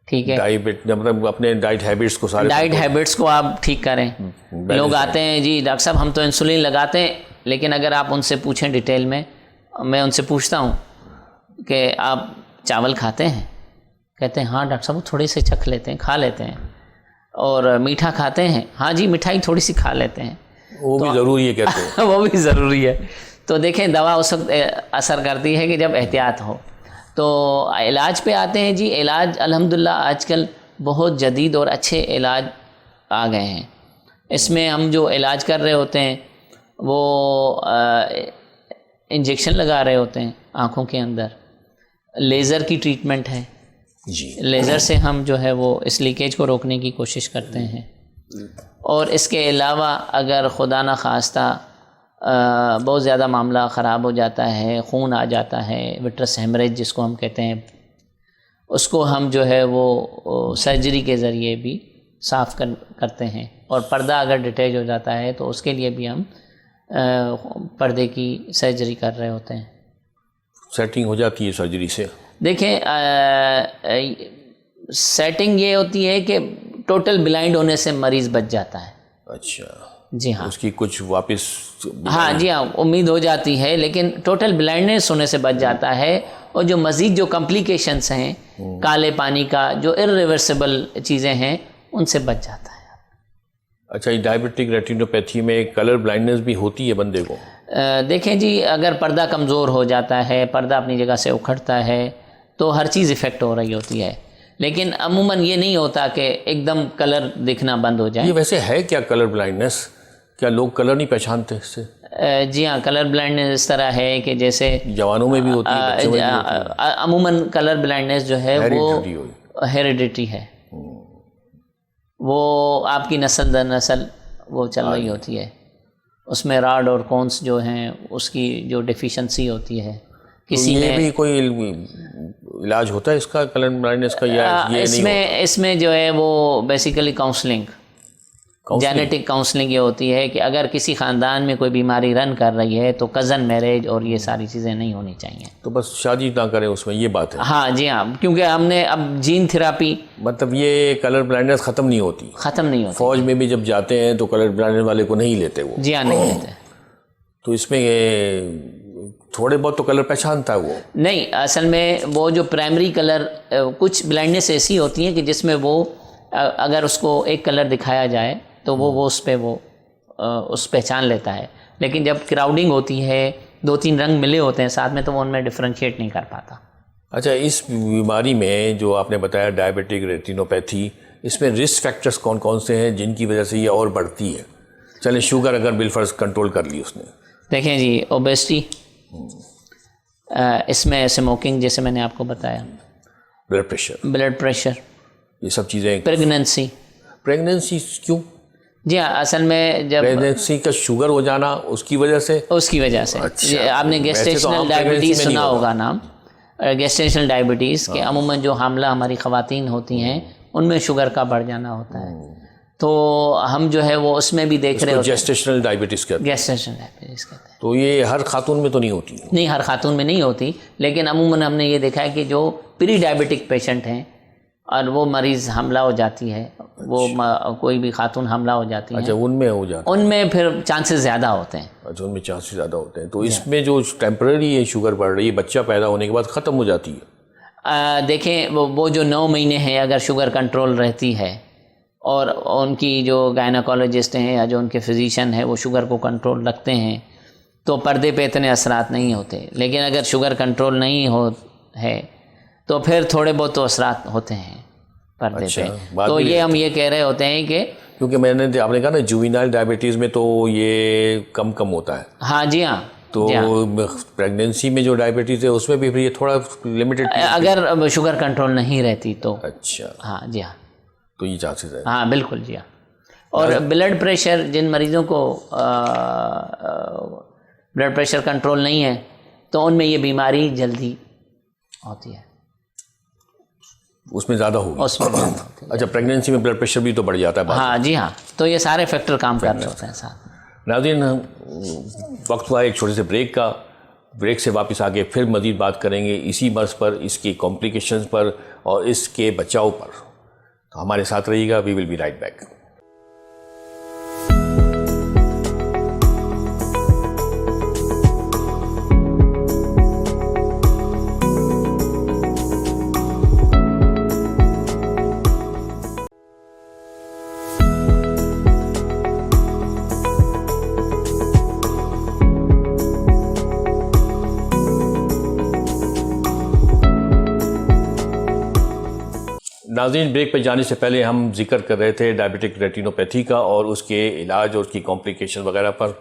ٹھیک ہے, مطلب اپنے ڈائٹ ہیبٹس کو آپ ٹھیک کریں. لوگ آتے ہیں جی ڈاکٹر صاحب ہم تو انسولین لگاتے ہیں, لیکن اگر آپ ان سے پوچھیں ڈیٹیل میں ان سے پوچھتا ہوں کہ آپ چاول کھاتے ہیں, کہتے ہیں ہاں ڈاکٹر صاحب وہ تھوڑے سے چکھ لیتے ہیں, کھا لیتے ہیں. اور میٹھا کھاتے ہیں, ہاں جی مٹھائی تھوڑی سی کھا لیتے ہیں. وہ بھی ضروری ہے کہتے ہیں. وہ بھی ضروری ہے. تو دیکھیں دوا اس وقت اثر کرتی ہے کہ جب احتیاط ہو. تو علاج پہ آتے ہیں جی. علاج الحمدللہ آج کل بہت جدید اور اچھے علاج آ گئے ہیں. اس میں ہم جو علاج کر رہے ہوتے ہیں وہ انجیکشن لگا رہے ہوتے ہیں آنکھوں کے اندر. لیزر کی ٹریٹمنٹ ہے جی, لیزر سے ہم جو ہے وہ اس لیکیج کو روکنے کی کوشش کرتے ہیں. اور اس کے علاوہ اگر خدا نہ خواستہ بہت زیادہ معاملہ خراب ہو جاتا ہے, خون آ جاتا ہے, وٹرس ہیمریج جس کو ہم کہتے ہیں, اس کو ہم جو ہے وہ سرجری کے ذریعے بھی صاف کرتے ہیں. اور پردہ اگر ڈیٹیچ ہو جاتا ہے تو اس کے لیے بھی ہم پردے کی سرجری کر رہے ہوتے ہیں. سیٹنگ ہو جاتی ہے سرجری سے؟ دیکھیں سیٹنگ یہ ہوتی ہے کہ ٹوٹل بلائنڈ ہونے سے مریض بچ جاتا ہے. اچھا جی ہاں, اس کی کچھ واپس ہاں جی ہاں امید ہو جاتی ہے, لیکن ٹوٹل بلائنڈنس ہونے سے بچ جاتا ہے. اور جو مزید جو کمپلیکیشنس ہیں کالے پانی کا, جو ارریورسیبل چیزیں ہیں, ان سے بچ جاتا ہے. اچھا, یہ ڈائبٹک ریٹینوپیتھی میں کلر بلائنڈنس بھی ہوتی ہے بندے کو؟ دیکھیں جی اگر پردہ کمزور ہو جاتا ہے, پردہ اپنی جگہ سے اکھڑتا ہے تو ہر چیز افیکٹ ہو رہی ہوتی ہے. لیکن عموماً یہ نہیں ہوتا کہ ایک دم کلر دکھنا بند ہو جائے. یہ ویسے ہے کیا کلر بلائنڈنس؟ کیا لوگ کلر نہیں پہچانتے اس سے؟ جی ہاں, کلر بلائنڈنس اس طرح ہے کہ جیسے جوانوں میں بھی ہوتی ہے, بچوں میں بھی ہوتی ہے. عموماً کلر بلائنڈنس جو ہے وہ ہیریڈیٹی ہے. وہ آپ کی نسل در نسل وہ چل رہی ہوتی ہے. اس میں راڈ اور کونس جو ہیں اس کی جو ڈیفیشنسی ہوتی ہے. کسی میں بھی کوئی علاج ہوتا ہے اس کا کلر بلائنڈنس کا یا یہ نہیں ہوتا؟ اس میں جو ہے وہ بیسیکلی کاؤنسلنگ, جینیٹک کاؤنسلنگ یہ ہوتی ہے کہ اگر کسی خاندان میں کوئی بیماری رن کر رہی ہے تو کزن میرج اور یہ ساری چیزیں نہیں ہونی چاہیے. تو بس شادی نہ کریں اس میں, یہ بات ہے؟ ہاں جی ہاں, کیونکہ ہم نے اب جین تھراپی, مطلب یہ کلر بلائنڈنس ختم نہیں ہوتی. فوج میں بھی جب جاتے ہیں تو کلر بلائنڈنس والے کو نہیں لیتے وہ. جی ہاں نہیں لیتے. تو اس میں تھوڑے بہت تو کلر پہچانتا ہے وہ نہیں. اصل میں وہ جو پرائمری کلر, کچھ بلائنڈنس ایسی ہوتی ہیں کہ جس میں وہ اگر اس کو ایک کلر دکھایا جائے تو وہ اس پہ وہ اس پہچان لیتا ہے. لیکن جب کراؤڈنگ ہوتی ہے, 2-3 رنگ ملے ہوتے ہیں ساتھ میں, تو وہ ان میں ڈفرینشیٹ نہیں کر پاتا. اچھا, اس بیماری میں جو آپ نے بتایا ڈائبٹک ریٹینوپیتھی, اس میں رسک فیکٹرز کون کون سے ہیں جن کی وجہ سے یہ اور بڑھتی ہے؟ چلیں شوگر اگر بالفرض کنٹرول کر لی اس نے. دیکھیں جی, اوبیسٹی, اس میں اسموکنگ جیسے میں نے آپ کو بتایا, بلڈ پریشر, یہ سب چیزیں, پریگننسی کیوں؟ جی ہاں, اصل میں جب پریگننسی کا شوگر ہو جانا اس کی وجہ سے آپ نے گیسٹیشنل ڈائبٹیز سنا ہوگا نام. گیسٹیشنل ڈائبٹیز کہ عموماً جو حاملہ ہماری خواتین ہوتی ہیں ان میں شوگر کا بڑھ جانا ہوتا ہے، تو ہم جو ہے وہ اس میں بھی دیکھ رہے ہوتے ہیں. جیسٹیشنل ڈائبٹیز کہتے ہیں. گیسٹیشنل ڈائبٹیز کہتے ہیں. تو یہ ہر خاتون میں تو نہیں ہوتی؟ نہیں، ہر خاتون میں نہیں ہوتی، لیکن عموماً ہم نے یہ دیکھا ہے کہ جو پری ڈائبٹک پیشنٹ ہیں اور وہ مریض حاملہ ہو جاتی ہے، وہ کوئی بھی خاتون حاملہ ہو جاتی ہے، اچھا ان میں ہو جاتا ہے، ان میں پھر چانسز زیادہ ہوتے ہیں. اچھا ان میں چانسز زیادہ ہوتے ہیں. تو اس میں جو ٹیمپرری ہے شوگر بڑھ رہی ہے، بچہ پیدا ہونے کے بعد ختم ہو جاتی ہے؟ دیکھیں وہ جو 9 مہینے ہیں اگر شوگر کنٹرول رہتی ہے اور ان کی جو گائناکالوجسٹ ہیں یا جو ان کے فزیشین ہیں وہ شوگر کو کنٹرول رکھتے ہیں تو پردے پہ اتنے اثرات نہیں ہوتے. لیکن اگر شوگر کنٹرول نہیں ہے تو پھر تھوڑے بہت تو اثرات ہوتے ہیں پردے پہ. تو یہ ہم یہ کہہ رہے ہوتے ہیں کہ کیونکہ آپ نے کہا نا جوینائل ڈائبٹیز میں تو یہ کم ہوتا ہے. ہاں جی ہاں. تو پریگنینسی میں جو ڈائبٹیز ہے اس میں بھی پھر یہ تھوڑا لمیٹڈ اگر شوگر کنٹرول نہیں رہتی تو. اچھا ہاں جی ہاں. تو یہ چانسز ہے. ہاں بالکل جی ہاں. اور بلڈ پریشر، جن مریضوں کو بلڈ پریشر کنٹرول نہیں ہے تو ان میں یہ بیماری جلدی ہوتی ہے، اس میں زیادہ ہوگی. اس میں زیادہ ہوتی ہے. اچھا پریگنینسی میں بلڈ پریشر بھی تو بڑھ جاتا ہے. ہاں جی ہاں. تو یہ سارے فیکٹر کام کر رہے ہوتے ہیں ساتھ. ناظرین وقت ہوا ایک چھوٹے سے بریک کا. بریک سے واپس آ کے پھر مزید بات کریں گے اسی مرض پر، اس کی کمپلیکیشنز پر اور اس کے بچاؤ پر. تو ہمارے ساتھ رہیے گا. وی ول بی رائٹ بیک. ناظرین بریک پہ جانے سے پہلے ہم ذکر کر رہے تھے ڈائبٹک ریٹینوپیتھی کا اور اس کے علاج اور اس کی کمپلیکیشن وغیرہ پر،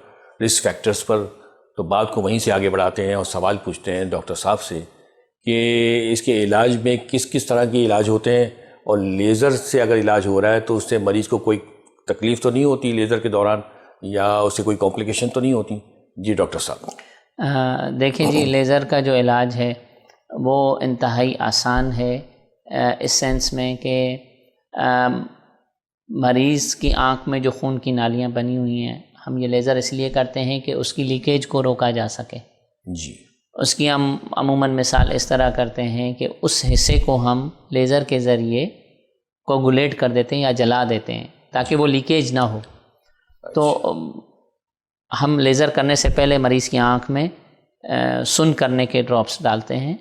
رسک فیکٹرز پر. تو بات کو وہیں سے آگے بڑھاتے ہیں اور سوال پوچھتے ہیں ڈاکٹر صاحب سے کہ اس کے علاج میں کس طرح کے علاج ہوتے ہیں، اور لیزر سے اگر علاج ہو رہا ہے تو اس سے مریض کو کوئی تکلیف تو نہیں ہوتی لیزر کے دوران، یا اس سے کوئی کمپلیکیشن تو نہیں ہوتی؟ جی ڈاکٹر صاحب. دیکھیں جی، لیزر کا جو علاج ہے وہ انتہائی آسان ہے اس سینس میں کہ مریض کی آنکھ میں جو خون کی نالیاں بنی ہوئی ہیں، ہم یہ لیزر اس لیے کرتے ہیں کہ اس کی لیکیج کو روکا جا سکے. جی. اس کی ہم عموماً مثال اس طرح کرتے ہیں کہ اس حصے کو ہم لیزر کے ذریعے کوگولیٹ کر دیتے ہیں یا جلا دیتے ہیں تاکہ وہ لیکیج نہ ہو. تو ہم لیزر کرنے سے پہلے مریض کی آنکھ میں سن کرنے کے ڈراپس ڈالتے ہیں،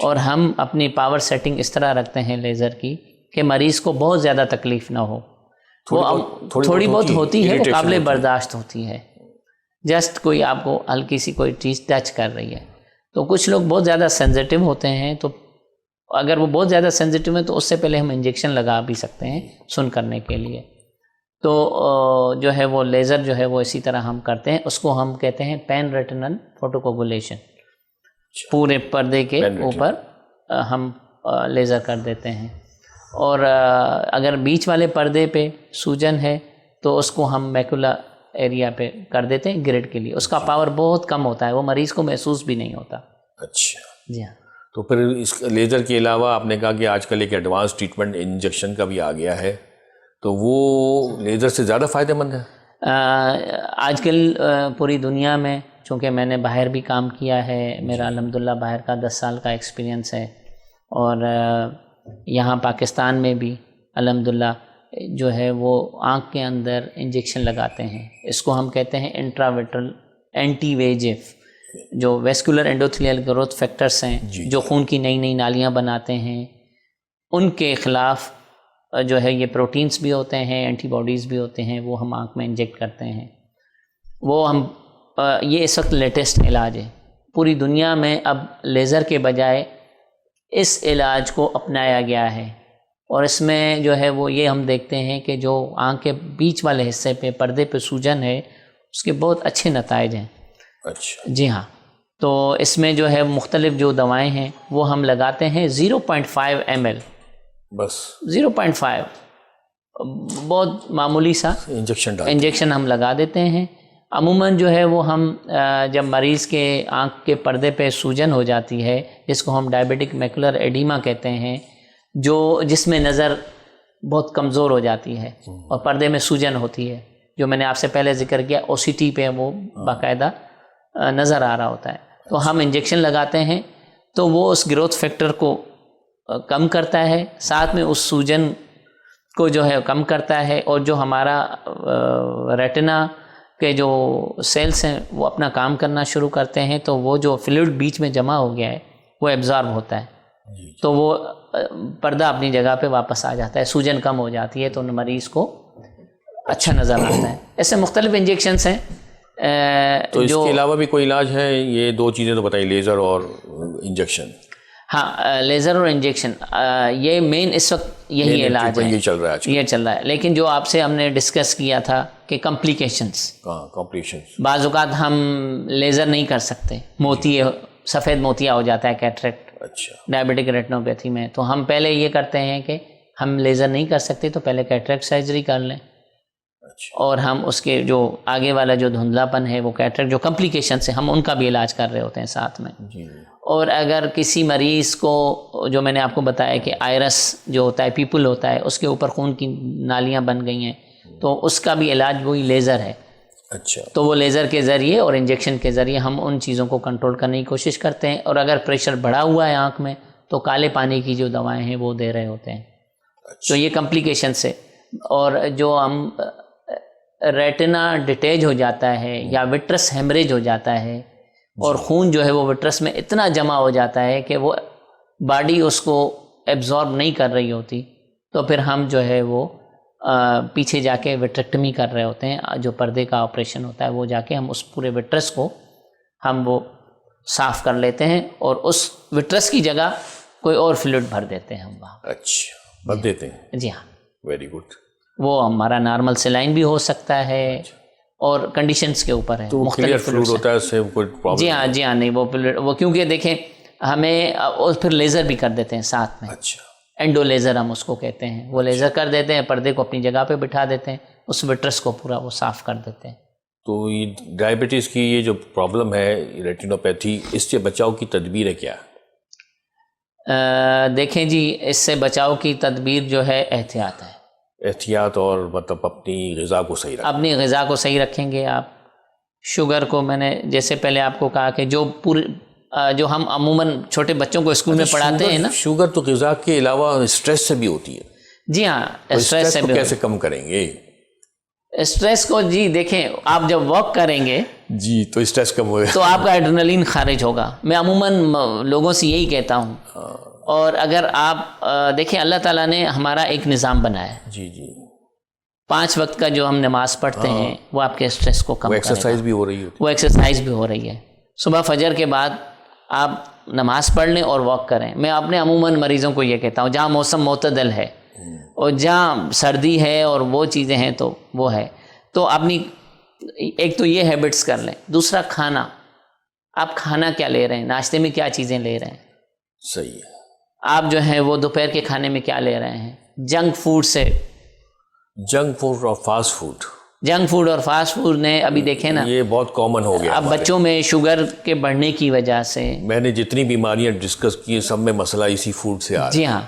اور ہم اپنی پاور سیٹنگ اس طرح رکھتے ہیں لیزر کی کہ مریض کو بہت زیادہ تکلیف نہ ہو. تھوڑی بہت ہوتی ہے، وہ قابل برداشت ہوتی ہے. جسٹ کوئی آپ کو ہلکی سی کوئی چیز ٹچ کر رہی ہے. تو کچھ لوگ بہت زیادہ سینسیٹیو ہوتے ہیں، تو اگر وہ بہت زیادہ سینسیٹیو ہیں تو اس سے پہلے ہم انجیکشن لگا بھی سکتے ہیں سن کرنے کے لیے. تو جو ہے وہ لیزر جو ہے وہ اسی طرح ہم کرتے ہیں. اس کو ہم کہتے ہیں پین ریٹینل فوٹو کوگولیشن. پورے پردے کے اوپر ہم لیزر کر دیتے ہیں، اور اگر بیچ والے پردے پہ سوجن ہے تو اس کو ہم میکولا ایریا پہ کر دیتے ہیں گریڈ کے لیے. اس کا پاور بہت کم ہوتا ہے، وہ مریض کو محسوس بھی نہیں ہوتا. اچھا جی ہاں. تو پھر اس لیزر کے علاوہ آپ نے کہا کہ آج کل ایک ایڈوانس ٹریٹمنٹ انجیکشن کا بھی آ گیا ہے، تو وہ لیزر سے زیادہ فائدہ مند ہے؟ آج کل پوری دنیا میں، چونکہ میں نے باہر بھی کام کیا ہے، میرا الحمدللہ باہر کا 10 سال کا ایکسپیرینس ہے، اور یہاں پاکستان میں بھی الحمدللہ جو ہے وہ آنکھ کے اندر انجیکشن لگاتے ہیں. اس کو ہم کہتے ہیں انٹراویٹرل اینٹی ویجف، جو ویسکولر انڈوتھیلیل گروتھ فیکٹرز ہیں جو خون کی نئی نالیاں بناتے ہیں، ان کے خلاف جو ہے یہ پروٹینز بھی ہوتے ہیں، اینٹی باڈیز بھی ہوتے ہیں، وہ ہم آنکھ میں انجیکٹ کرتے ہیں. وہ ہم یہ اس وقت لیٹسٹ علاج ہے. پوری دنیا میں اب لیزر کے بجائے اس علاج کو اپنایا گیا ہے، اور اس میں جو ہے وہ یہ ہم دیکھتے ہیں کہ جو آنکھ کے بیچ والے حصے پہ پردے پہ سوجن ہے اس کے بہت اچھے نتائج ہیں. اچھا. جی ہاں. تو اس میں جو ہے مختلف جو دوائیں ہیں وہ ہم لگاتے ہیں 0.5 ml، بس 0.5، بہت معمولی سا انجیکشن ہم لگا دیتے ہیں، عموماً جو ہے وہ ہم جب مریض کے آنکھ کے پردے پہ سوجن ہو جاتی ہے، جس کو ہم ڈائبیٹک میکولر ایڈیما کہتے ہیں، جس میں نظر بہت کمزور ہو جاتی ہے اور پردے میں سوجن ہوتی ہے، جو میں نے آپ سے پہلے ذکر کیا OCT پہ وہ باقاعدہ نظر آ رہا ہوتا ہے، تو ہم انجیکشن لگاتے ہیں تو وہ اس گروتھ فیکٹر کو کم کرتا ہے، ساتھ میں اس سوجن کو جو ہے کم کرتا ہے، اور جو ہمارا ریٹنا کے جو سیلز ہیں وہ اپنا کام کرنا شروع کرتے ہیں، تو وہ جو فلوئڈ بیچ میں جمع ہو گیا ہے وہ ایبزارب ہوتا ہے، تو وہ پردہ اپنی جگہ پہ واپس آ جاتا ہے، سوجن کم ہو جاتی ہے، تو مریض کو اچھا نظر آتا ہے۔ ایسے مختلف انجیکشنز ہیں۔ تو اس کے علاوہ بھی کوئی علاج ہے؟ یہ دو چیزیں تو بتائی، لیزر اور انجیکشن۔ ہاں، لیزر اور انجیکشن یہ مین اس وقت یہی علاج ہے، یہ چل رہا ہے، یہ چل رہا ہے۔ لیکن جو آپ سے ہم نے ڈسکس کیا تھا کہ کمپلیکیشنز، بعض اوقات ہم لیزر نہیں کر سکتے، موتی سفید موتیا ہو جاتا ہے کیٹریکٹ ڈائبیٹک ریٹنوپیتھی میں، تو ہم پہلے یہ کرتے ہیں کہ ہم لیزر نہیں کر سکتے تو پہلے کیٹریکٹ سرجری کر لیں، اور ہم اس کے جو آگے والا جو دھندلا پن ہے وہ کیٹریکٹ جو کمپلیکیشنز ہیں ہم ان کا بھی علاج کر رہے ہوتے ہیں ساتھ میں۔ اور اگر کسی مریض کو، جو میں نے آپ کو بتایا کہ آئرس جو ہوتا ہے، پیپل ہوتا ہے، اس کے اوپر خون کی نالیاں بن گئی ہیں، تو اس کا بھی علاج وہی لیزر ہے۔ تو وہ لیزر کے ذریعے اور انجیکشن کے ذریعے ہم ان چیزوں کو کنٹرول کرنے کی کوشش کرتے ہیں، اور اگر پریشر بڑھا ہوا ہے آنکھ میں تو کالے پانی کی جو دوائیں ہیں وہ دے رہے ہوتے ہیں۔ تو یہ کمپلیکیشن سے، اور جو ہم ریٹنا ڈیٹیج ہو جاتا ہے یا وٹرس ہیمریج ہو جاتا ہے، اور خون جو ہے وہ وٹرس میں اتنا جمع ہو جاتا ہے کہ وہ باڈی اس کو ایبزارب نہیں کر رہی ہوتی، تو پھر ہم جو ہے وہ پیچھے جا کے وٹریکٹمی کر رہے ہوتے ہیں، جو پردے کا آپریشن ہوتا ہے وہ جا کے ہم اس پورے وٹرس کو ہم وہ صاف کر لیتے ہیں، اور اس وٹرس کی جگہ کوئی اور فلوئڈ بھر دیتے ہیں ہم وہاں۔ اچھا، بھر دیتے ہیں؟ جی ہاں، ویری گڈ۔ وہ ہمارا نارمل سیلائن بھی ہو سکتا ہے، اور کنڈیشنز کے اوپر ہے، مختلف فلوئڈ ہوتا ہے، اس سے کوئی پرابلم؟ جی ہاں، نہیں وہ کیونکہ دیکھیں ہمیں، اور پھر لیزر بھی کر دیتے ہیں ساتھ میں۔ اچھا، اینڈو لیزر ہم اس کو کہتے ہیں، وہ لیزر کر دیتے ہیں، پردے کو اپنی جگہ پہ بٹھا دیتے ہیں، اس وٹرس کو پورا وہ صاف کر دیتے ہیں۔ تو یہ ڈائبٹیز کی یہ جو پرابلم ہے ریٹینوپیتھی، اس سے بچاؤ کی تدبیر ہے کیا؟ دیکھیں جی، اس سے بچاؤ کی تدبیر جو ہے احتیاط ہے، احتیاط، اور مطلب اپنی غذا کو صحیح رکھیں۔ اپنی غذا کو صحیح رکھیں گے آپ، شوگر کو میں نے جیسے پہلے آپ کو کہا کہ جو ہم عموماً چھوٹے بچوں کو اسکول میں پڑھاتے ہیں نا، شوگر تو غذا کے علاوہ اسٹریس سے بھی ہوتی ہے۔ جی ہاں، اسٹریس سے بھی کیسے کم کریں گے اسٹریس کو؟ جی دیکھیں، آپ جب واک کریں گے جی تو اسٹریس کم ہوگا، تو آپ کا ایڈرینلین خارج ہوگا۔ میں عموماً لوگوں سے یہی کہتا ہوں، اور اگر آپ دیکھیں اللہ تعالیٰ نے ہمارا ایک نظام بنایا ہے، جی 5 وقت کا جو ہم نماز پڑھتے ہیں وہ آپ کے اسٹریس کو کم کرے گا۔ ایکسرسائز بھی ہو رہی ہے، وہ ایکسرسائز بھی ہو رہی ہے، صبح فجر کے بعد آپ نماز پڑھ لیں اور واک کریں۔ میں اپنے عموماً مریضوں کو یہ کہتا ہوں، جہاں موسم معتدل ہے اور جہاں سردی ہے اور وہ چیزیں ہیں تو وہ ہے، تو اپنی ایک تو یہ ہیبٹس کر لیں۔ دوسرا، کھانا، آپ کھانا کیا لے رہے ہیں، ناشتے میں کیا چیزیں لے رہے ہیں، صحیح ہے۔ آپ جو ہیں وہ دوپہر کے کھانے میں کیا لے رہے ہیں۔ جنک فوڈ سے، جنک فوڈ اور فاسٹ فوڈ، جنک فوڈ اور فاسٹ فوڈ نے ابھی دیکھیں نا، یہ بہت کامن ہو گیا اب بچوں میں شوگر کے بڑھنے کی وجہ سے۔ میں نے جتنی بیماریاں ڈسکس کی سب میں مسئلہ اسی فوڈ سے آ رہا ہے۔ جی ہاں،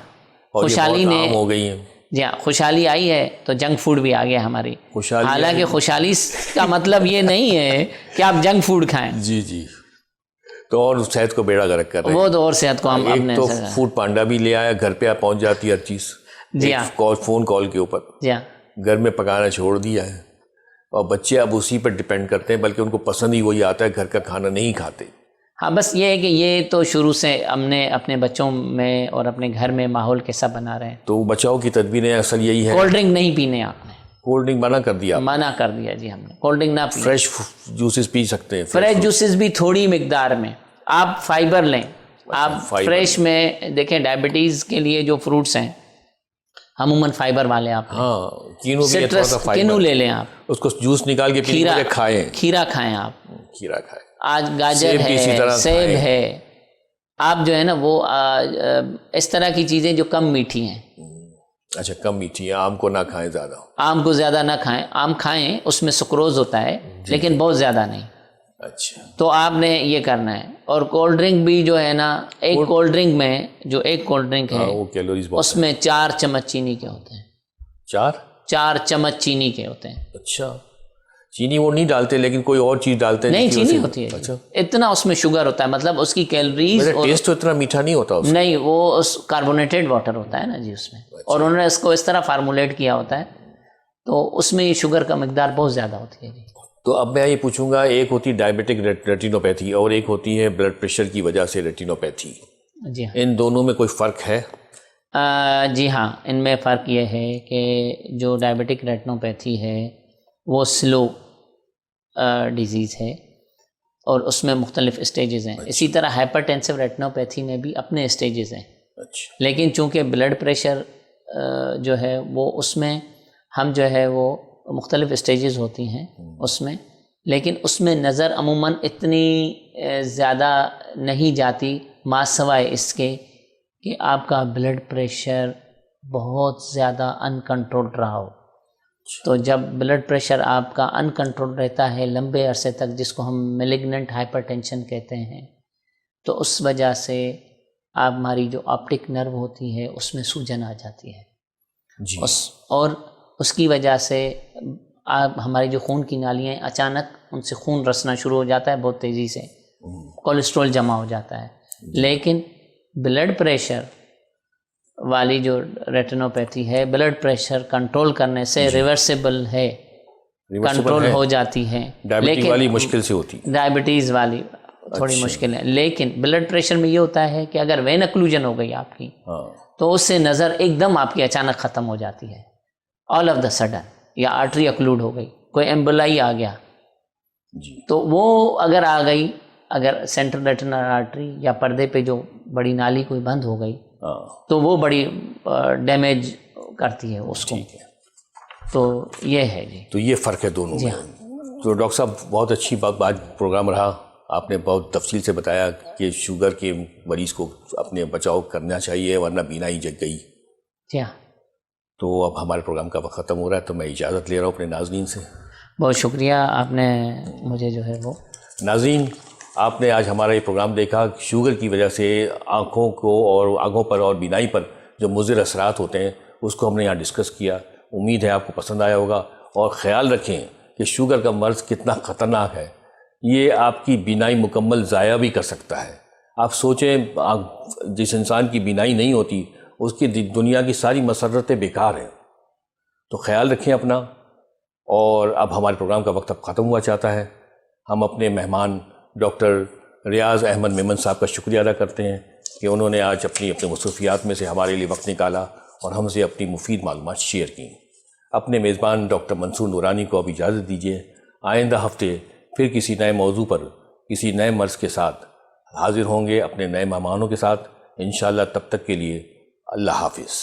خوشحالی نے ہو گئی ہیں۔ جی ہاں، خوشحالی آئی ہے تو جنک فوڈ بھی آ گیا ہماری۔ حالانکہ خوشحالی کا مطلب یہ نہیں ہے کہ آپ جنک فوڈ کھائیں، جی تو اور صحت کو بیڑا غرق کر رہے ہیں وہ تو، اور صحت کو ہم ایک تو فوڈ پانڈا بھی لے آیا، گھر پہ پہنچ جاتی ہے ہر چیز، جی ہاں، فون کال کے اوپر، جی ہاں، گھر میں پکانا چھوڑ دیا ہے، اور بچے اب اسی پر ڈپینڈ کرتے ہیں، بلکہ ان کو پسند ہی وہی آتا ہے، گھر کا کھانا نہیں کھاتے۔ ہاں، بس یہ ہے کہ یہ تو شروع سے ہم نے اپنے بچوں میں اور اپنے گھر میں ماحول کیسا بنا رہے ہیں۔ تو بچاؤ کی تدبیریں اصل یہی ہے۔ کولڈ ڈرنک نہیں پینے، آپ نے کولڈ ڈرنک منع کر دیا؟ منع کر دیا جی ہم نے، کولڈ ڈرنک نہ پی۔ فریش جوسز پی سکتے ہیں، فریش جوسز بھی تھوڑی مقدار میں، آپ فائبر لیں۔ آپ فریش میں دیکھیں، ڈائبٹیز کے لیے جو فروٹس ہیں عموماً فائبر والے، آپ کینو بھی تھوڑا سا فائبر، کینو لے لیں، آپ اس کو جوس نکال کے پینے، کھائیں، کھیرا کھائیں، آپ کھیرا کھائیں، آج گاجر ہے، سیب ہے، آپ جو ہے نا وہ اس طرح کی چیزیں جو کم میٹھی ہیں، اچھا کم میٹھی ہے، آم کو نہ کھائیں زیادہ. آم کو زیادہ نہ کھائیں، آم کھائیں اس میں سکروز ہوتا ہے لیکن بہت زیادہ نہیں. اچھا تو آپ نے یہ کرنا ہے. اور کولڈ ڈرنک بھی جو ہے نا، ایک کولڈ ڈرنک میں جو ایک کولڈ ڈرنک ہے وہ کیلوریز بہت اس میں 4 چمچ چینی کے ہوتے ہیں. 4 چمچ چینی کے ہوتے ہیں. اچھا چینی وہ نہیں ڈالتے لیکن کوئی اور چیز ڈالتے ہیں؟ نہیں چینی ہوتی ہے. اچھا اتنا اس میں شوگر ہوتا ہے، مطلب اس کی کیلوریز اور ٹیسٹ تو اتنا میٹھا نہیں ہوتا اس نہیں، وہ کاربونیٹیڈ واٹر ہوتا ہے نا جی اس میں. اور انہوں نے اس کو اس طرح فارمولیٹ کیا ہوتا ہے تو اس میں شوگر کا مقدار بہت زیادہ ہوتی ہے جی. تو اب میں یہ پوچھوں گا، ایک ہوتی ڈائبیٹک ریٹینوپیتھی اور ایک ہوتی ہے بلڈ پریشر کی وجہ سے ریٹینوپیتھی. جی ہاں. ان دونوں میں کوئی فرق ہے؟ جی ہاں، ان میں فرق یہ ہے کہ جو ڈائبیٹک ریٹنوپیتھی ہے وہ سلو ڈیزیز ہے اور اس میں مختلف اسٹیجز ہیں. اسی طرح ہائپر ٹینسو ریٹنوپیتھی میں بھی اپنے اسٹیجز ہیں. اچھا لیکن چونکہ بلڈ پریشر جو ہے وہ اس میں ہم جو ہے وہ مختلف اسٹیجز ہوتی ہیں اس میں، لیکن اس میں نظر عموماً اتنی زیادہ نہیں جاتی ما سوائے اس کے کہ آپ کا بلڈ پریشر بہت زیادہ ان کنٹرول رہا ہو. تو جب بلڈ پریشر آپ کا ان کنٹرول رہتا ہے لمبے عرصے تک، جس کو ہم میلیگننٹ ہائپر ٹینشن کہتے ہیں، تو اس وجہ سے آپ ہماری جو آپٹک نرو ہوتی ہے اس میں سوجن آ جاتی ہے جی. اور اس کی وجہ سے آپ ہماری جو خون کی نالیاں اچانک ان سے خون رسنا شروع ہو جاتا ہے بہت تیزی سے، کولیسٹرول جمع ہو جاتا ہے. لیکن بلڈ پریشر والی جو ریٹینوپیتھی ہے، بلڈ پریشر کنٹرول کرنے سے ریورسیبل ہے، کنٹرول ہو جاتی ہے. ڈائبٹی والی مشکل سے ہوتی، ڈائبٹیز والی تھوڑی مشکل ہے. لیکن بلڈ پریشر میں یہ ہوتا ہے کہ اگر وین اکلوژن ہو گئی آپ کی تو اس سے نظر ایک دم آپ کی اچانک ختم ہو جاتی ہے، آل آف دا سڈن. یا آرٹری اکلوڈ ہو گئی، کوئی ایمبولائی آ گیا جی. تو وہ اگر آ گئی، اگر سینٹرل ریٹنل آرٹری یا پردے پہ جو بڑی نالی کوئی بند ہو گئی تو وہ بڑی ڈیمیج کرتی ہے اس کو. تو یہ ہے جی. تو یہ فرق ہے دونوں میں. تو ڈاکٹر صاحب بہت اچھی بات پروگرام رہا، آپ نے بہت تفصیل سے بتایا کہ شوگر کے مریض کو اپنے بچاؤ کرنا چاہیے ورنہ بینائی جگ گئی. جی ہاں. تو اب ہمارے پروگرام کا وقت ختم ہو رہا ہے تو میں اجازت لے رہا ہوں اپنے ناظرین سے. بہت شکریہ، آپ نے مجھے جو ہے وہ. ناظرین، آپ نے آج ہمارا یہ پروگرام دیکھا، شوگر کی وجہ سے آنکھوں کو اور آنکھوں پر اور بینائی پر جو مضر اثرات ہوتے ہیں اس کو ہم نے یہاں ڈسکس کیا. امید ہے آپ کو پسند آیا ہوگا. اور خیال رکھیں کہ شوگر کا مرض کتنا خطرناک ہے، یہ آپ کی بینائی مکمل ضائع بھی کر سکتا ہے. آپ سوچیں، جس انسان کی بینائی نہیں ہوتی اس کی دنیا کی ساری مسرتیں بیکار ہیں. تو خیال رکھیں اپنا. اور اب ہمارے پروگرام کا وقت اب ختم ہوا چاہتا ہے. ہم اپنے مہمان ڈاکٹر ریاض احمد میمن صاحب کا شکریہ ادا کرتے ہیں کہ انہوں نے آج اپنی مصروفیات میں سے ہمارے لیے وقت نکالا اور ہم سے اپنی مفید معلومات شیئر کیں. اپنے میزبان ڈاکٹر منصور نورانی کو اب اجازت دیجیے. آئندہ ہفتے پھر کسی نئے موضوع پر کسی نئے مرض کے ساتھ حاضر ہوں گے، اپنے نئے مہمانوں کے ساتھ انشاءاللہ. تب تک کے لیے اللہ حافظ.